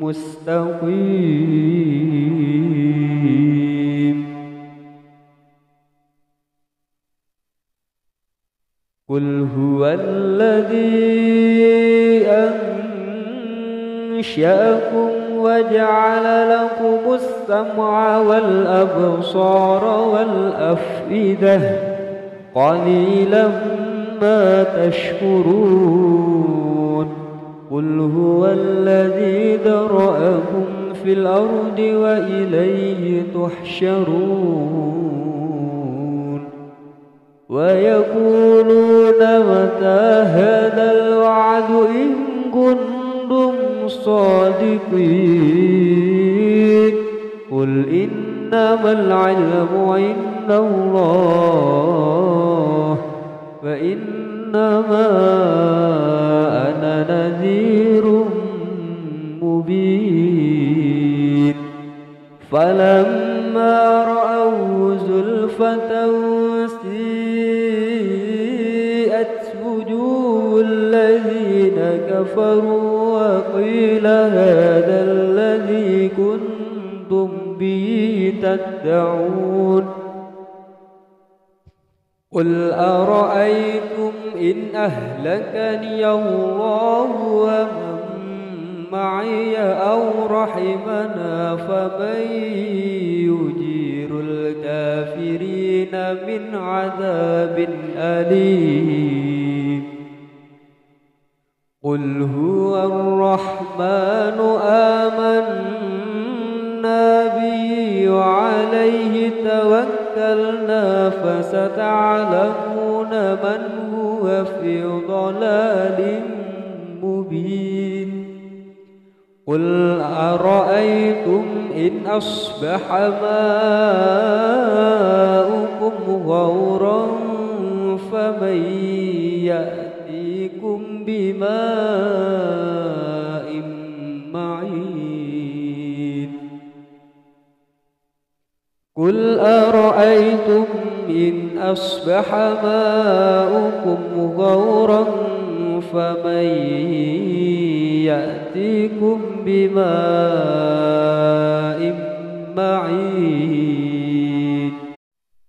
مستقيم قل هو الذي أنشأكم وجعل لكم السمع والأبصار والأفئدة قليلا ما تشكرون قل هو الذي ذرأكم في الأرض وإليه تحشرون ويقولون متى هذا الوعد إن كنتم صادقين قل إنما العلم عند الله فإنما أنا نذير مبين فلما رأوا زلفة سيئت وجوه الذين كفروا وقيل هذا الذي كنتم به تدعون قل أرأيتم إن أهلكني الله ومن معي أو رحمنا فمن يجير الكافرين من عذاب أليم قل هو الرحمن آمنا به وعليه توكلنا فستعلمون من هو في ضلال مبين قل أرأيتم إن أصبح ماؤكم غورا فمن يأتيكم بماء معين قل أرأيتم إن أصبح ماؤكم غورا فمن يأتيكم بماء معين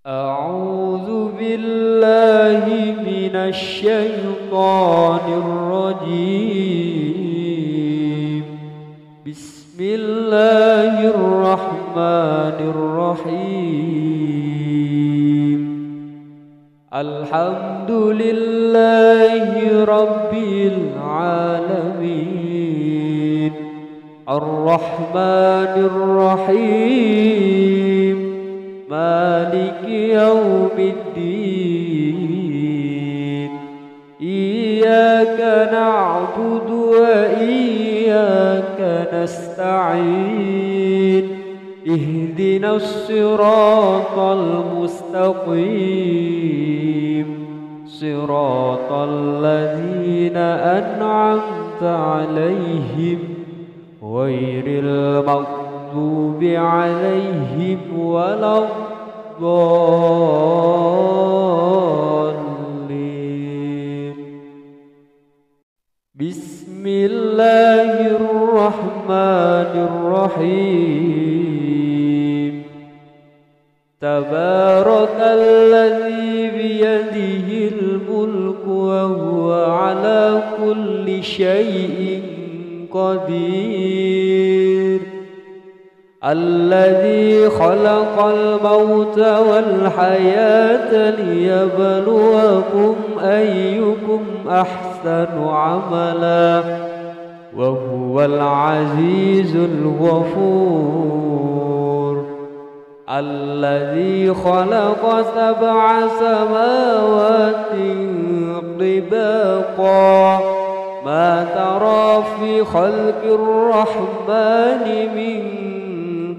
أعوذ بالله من الشيطان الرجيم بسم الله الرحمن الرحيم الحمد لله رب العالمين الرحمن الرحيم مالك يوم الدين إياك نعبد وإياك نستعين اهدنا الصراط المستقيم صراط الذين أنعمت عليهم غير المغضوب عليهم ولا الضالين بسم الله الرحمن الرحيم تبارك الذي بيده الملك وهو على كل شيء قدير الذي خلق الموت والحياة ليبلوكم أيكم أحسن عملا وهو العزيز الغفور الذي خلق 7 سماوات طباقا ما ترى في خلق الرحمن من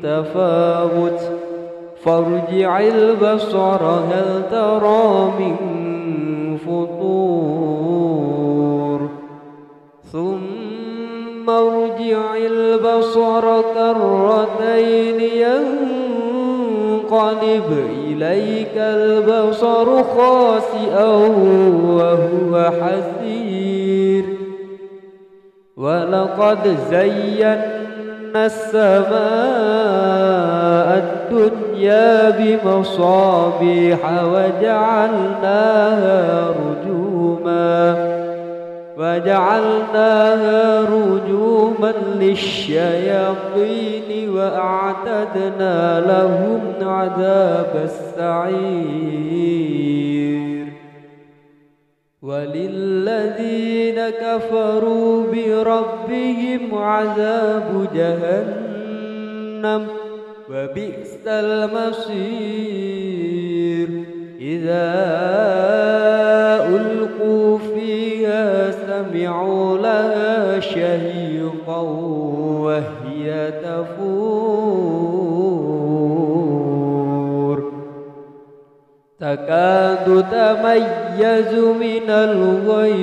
تفاوت فارجع البصر هل ترى من فطور ثم ارجع البصر كرتين ينقلب إليك البصر خاسئا وهو حسير ولقد زينا السماء الدنيا بمصابيح وجعلناها رجوما للشياطين وأعتدنا لهم عذاب السعير وللذين كفروا بربهم عذاب جهنم وبئس المصير إذا ألقوا فيها سمعوا لها شهيقا وهي تفور تكاد تميز من الغيظ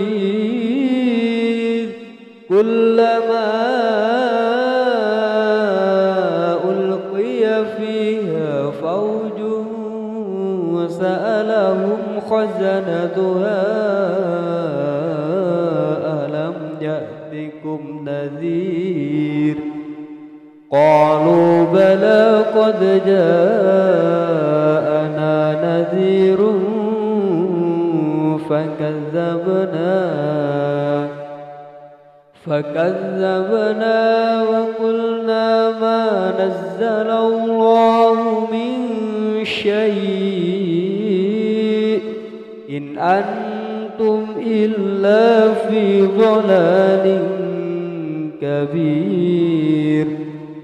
كلما ألقي فيها فوج سألهم خزنتها ألم يأتكم نذير قالوا بلى قد جاءنا نذير فكذبنا وقلنا ما نزل الله من شيء إن أنتم إلا في ضلال كبير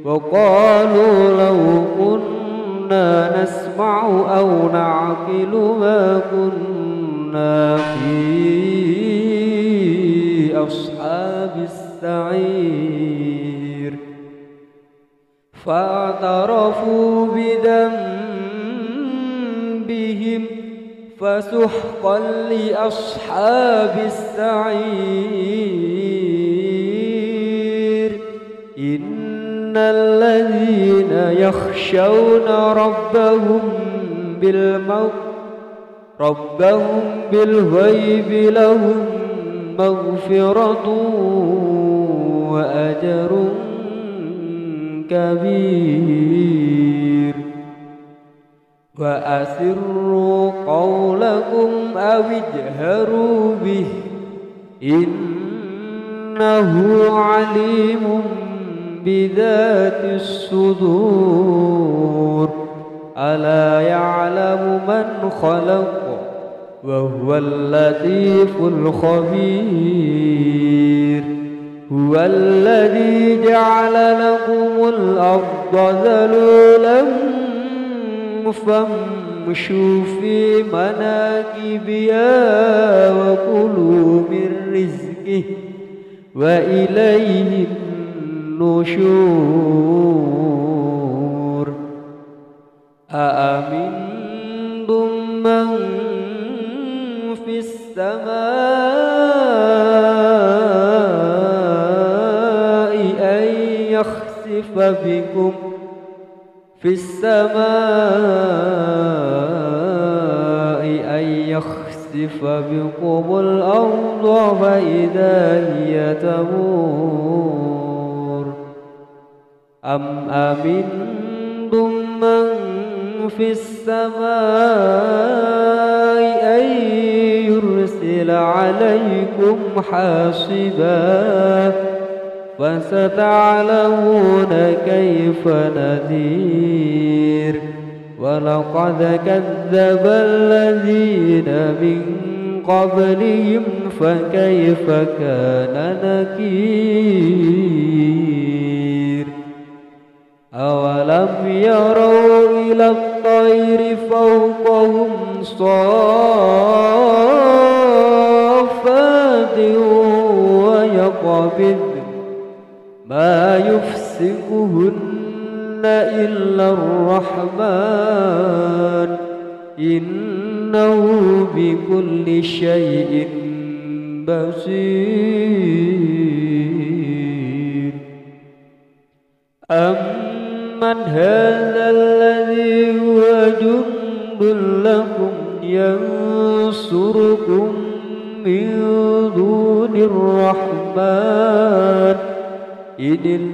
وقالوا لو كنا نسمع أو نعقل ما كنا في أصحاب السعير فاعترفوا بذنبهم فسحقا لأصحاب السعير إن الذين يخشون ربهم بالغيب لهم مغفرة وأجر كبير وأسروا قولكم أو اجهروا به إنه عليم بذات الصدور ألا يعلم من خلق وهو اللطيف الخبير هو الذي جعل لكم الأرض ذلولا فامشوا في مناكبها وكلوا من رزقه وإليه النشور أأمنتم من في السماء أن يخسف بكم الأرض فإذا هي تمور أم أمنتم من في السماء أن يرسل عليكم حاصبا فستعلمون كيف نذير ولقد كذب الذين من قبلهم فكيف كان نكير أولم يروا إلى الطير فوقهم صافات ويقبض ما يفسقهن إلا الرحمن إنه بكل شيء بصير أمن هذا الذي هو جند لكم ينصركم من دون الرحمن إن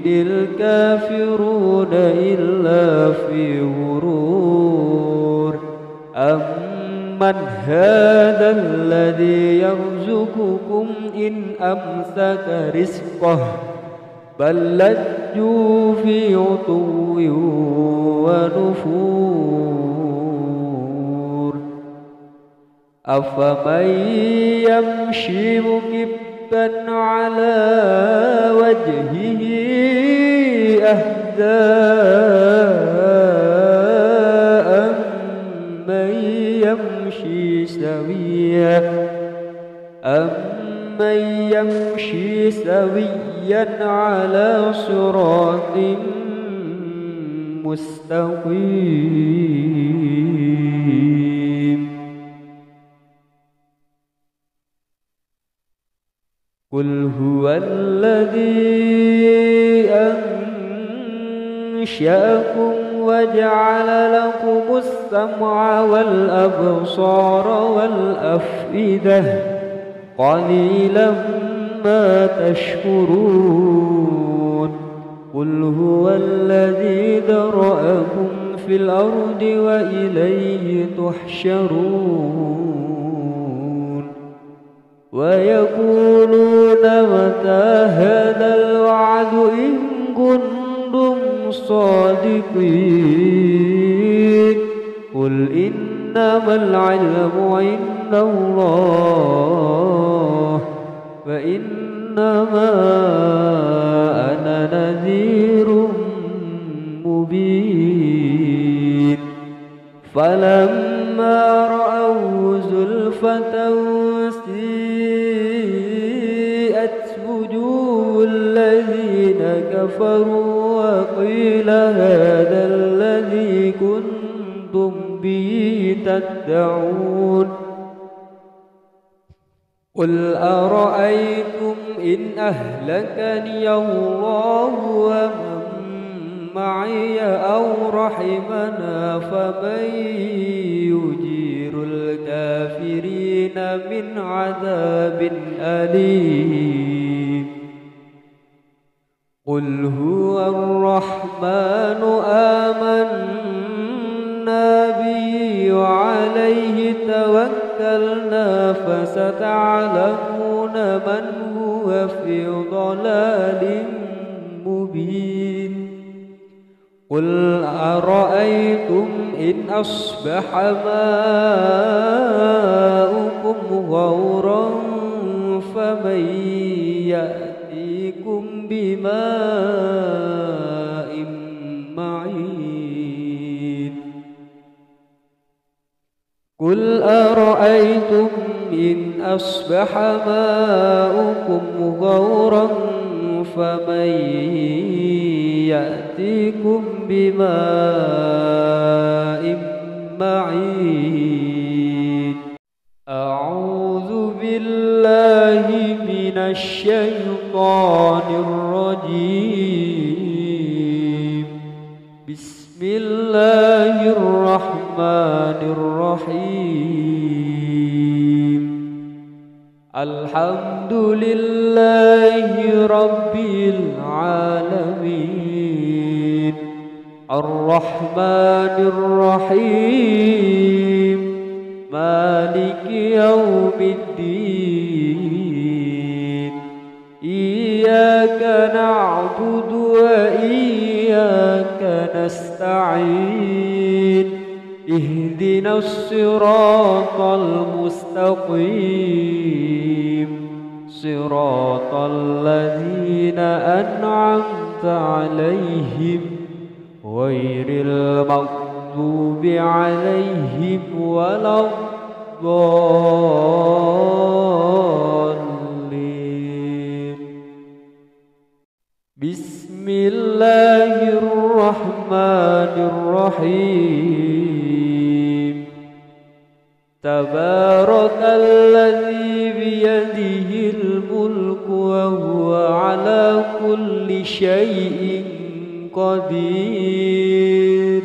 الكافرون إلا في غرور أمن هذا الذي يرزقكم إن أمسك رزقه بل لجوا في عتو ونفور أفمن يمشي مكبا على وجهه أهدى أمن يمشي سويا على صراط مستقيم قل هو الذي أنشأكم وجعل لكم السمع والأبصار والأفئدة قليلا ما تشكرون قل هو الذي ذرأكم في الأرض وإليه تحشرون ويقولون متى هذا الوعد إن كنتم صادقين قل إنما العلم عند الله وإن إنما أنا نذير مبين فلما رأوا زلفة سيئت وجوه الذين كفروا وقيل هذا الذي كنتم به تدعون قل أرأيتم إن أهلكني الله ومن معي أو رحمنا فمن يجير الكافرين من عذاب أليم قل هو الرحمن آمنا به وعليه توكلنا فستعلمون من هو في ضلال مبين قل أرأيتم إن أصبح ماؤكم غورا فمن يأتيكم بماء معين قل أرأيتم إن أصبح ماؤكم غورا فمن يأتيكم بماء معين أعوذ بالله من الشيطان الرجيم بسم الله الرحمن الرحيم الحمد لله رب العالمين الرحمن الرحيم مالك يوم الدين إياك نعبد وإياك نستعين اهدنا الصراط المستقيم صراط الذين أنعمت عليهم غير المغضوب عليهم ولا الضالين بسم الله الرحمن الرحيم تبارك الذي بيده الملك وهو على كل شيء قدير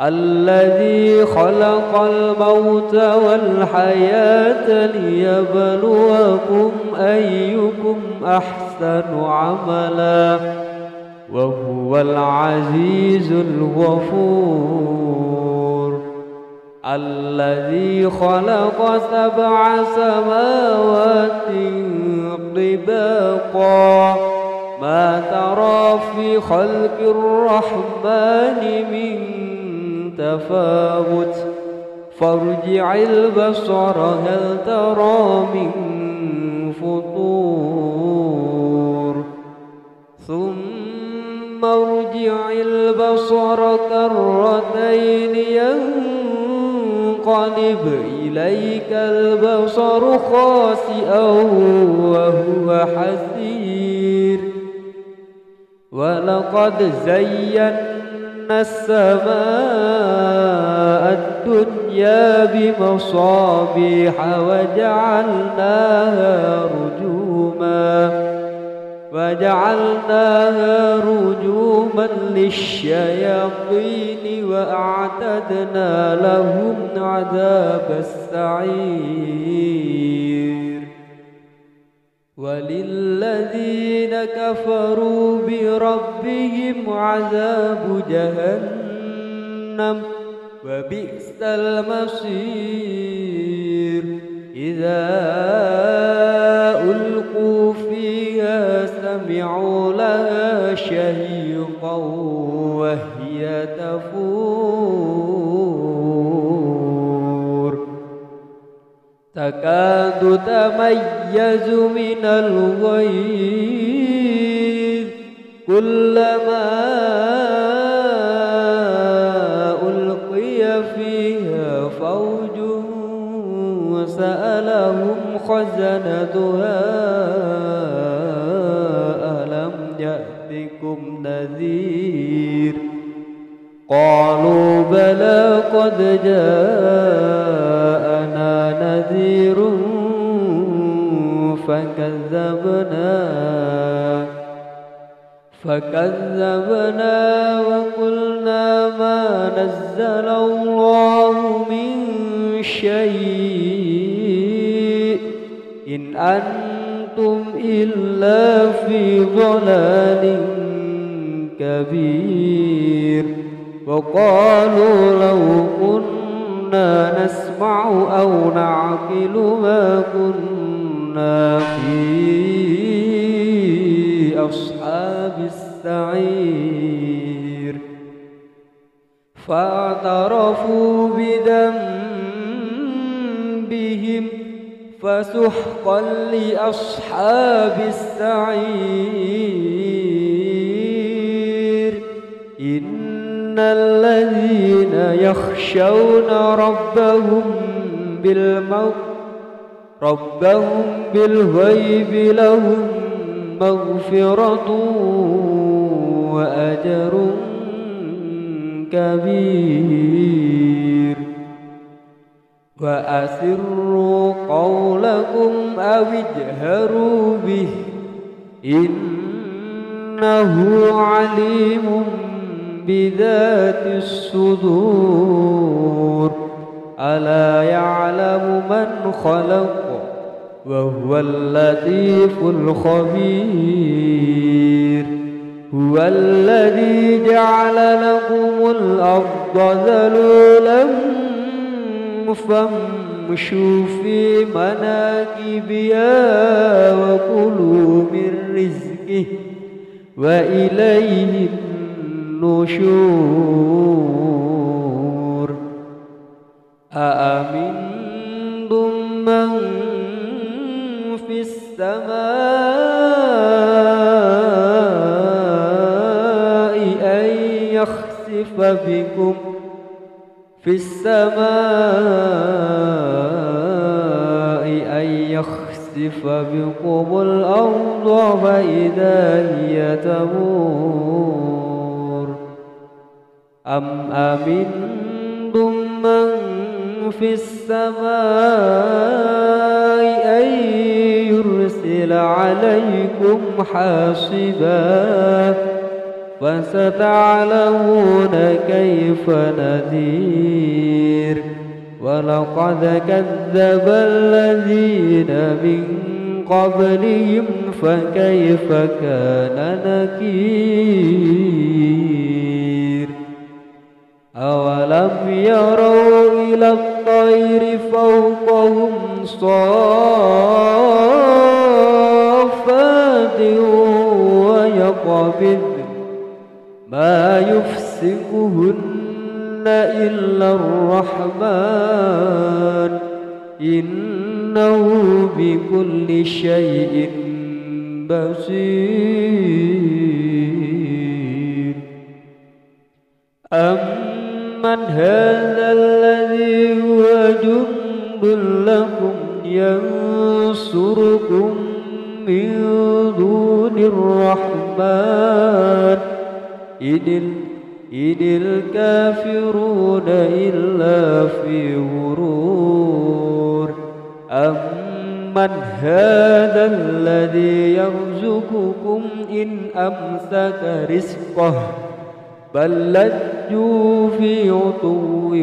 الذي خلق الموت والحياة ليبلوكم أيكم أحسن عملا وهو العزيز الغفور الذي خلق 7 سماوات طباقا ما ترى في خلق الرحمن من تفاوت فارجع البصر هل ترى من فطور ثم ارجع البصر كرتين ينقلب إليك البصر خاسئا وهو حسير ولقد زينا السماء الدنيا بمصابيح وجعلناها رجوما للشياطين وأعتدنا لهم عذاب السعير وللذين كفروا بربهم عذاب جهنم وبئس المصير إذا ألقوا فيها سمعوا لها شهيقا وهي تفور تكاد تميز من الغيظ كلما ألقي فيها فوج سألهم خزنتها ألم يأتكم نذير قالوا بلى قد جاءنا نذير فكذبنا وقلنا ما نزل الله من شيء إن أنتم إلا في ضلال كبير وقالوا لو كنا نسمع أو نعقل ما كنا في أصحاب السعير فاعترفوا بذنبهم فسحقا لأصحاب السعير إن الذين يخشون ربهم بالغيب لهم مغفرة وأجر كبير وأسروا قولكم أو اجهروا به إنه عليم بذات الصدور ألا يعلم من خلق وهو اللطيف الخبير هو الذي جعل لكم الأرض ذلولا فامشوا في مناكبها وكلوا من رزقه وإليه النشور أأمنتم من في السماء أن يخسف بكم الأرض فإذا هي تمور أم أمنتم من في السماء أن يرسل عليكم حاصبا فستعلمون كيف نذير ولقد كذب الذين من قبلهم فكيف كان نكير أولم يروا إلى الطير فوقهم صافات ويقبض ما يفسقهن إلا الرحمن إنه بكل شيء بصير أمن هذا الذي هو جند لكم ينصركم من دون الرحمن إن الكافرون إلا في غرور أمن هذا الذي يرزقكم إن أمسك رزقه بل لجوا في عتو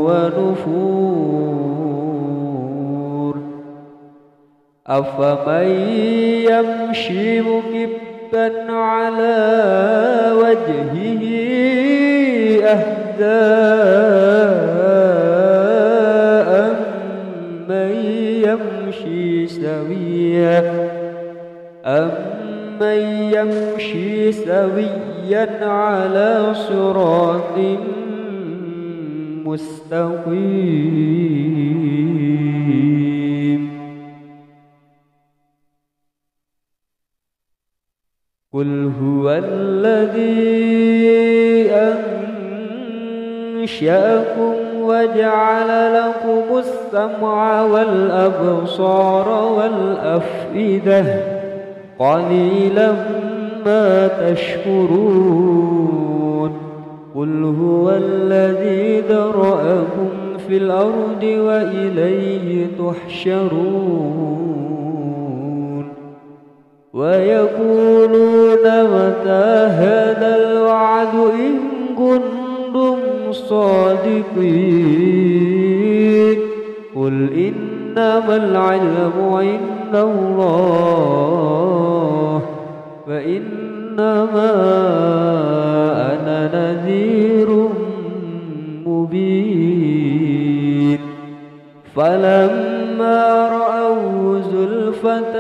ونفور أفمن يمشي مكبا على وجهه أهدى أمن يمشي سويا على صراط مستقيم. قل هو الذي أنشأكم وجعل لكم السمع والأبصار والأفئدة قليلا ما تشكرون قل هو الذي ذرأكم في الأرض وإليه تحشرون ويقولون متى هذا الوعد إن كنتم صادقين قل إنما العلم عند الله وإنما أنا نذير مبين فلما رأوا زلفة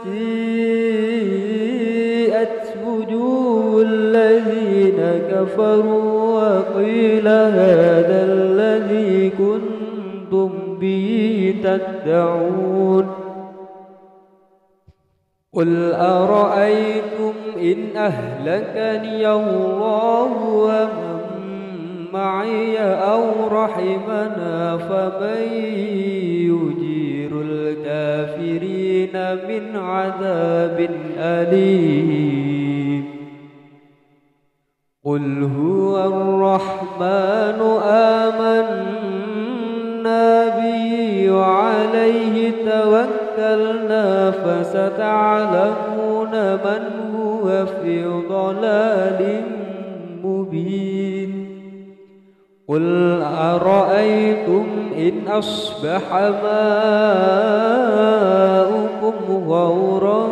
سيئت وجوه الذين كفروا وقيل هذا الذي كنتم به تدعون قل أرأيتم إن أهلكني الله ومن معي أو رحمنا فمن يجير الكافرين من عذاب أليم قل هو الرحمن آمنا به وعليه توكلنا فستعلمون من هو في ضلال مبين قل أرأيتم إن أصبح ماؤكم غورا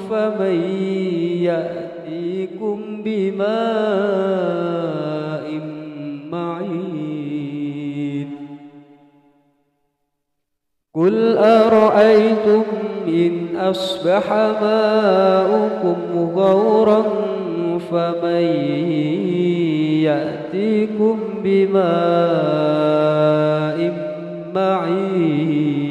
فمن يأتيكم بماء معين قل أرأيتم إن أصبح ماؤكم غورا فمن يأتيكم بماء معين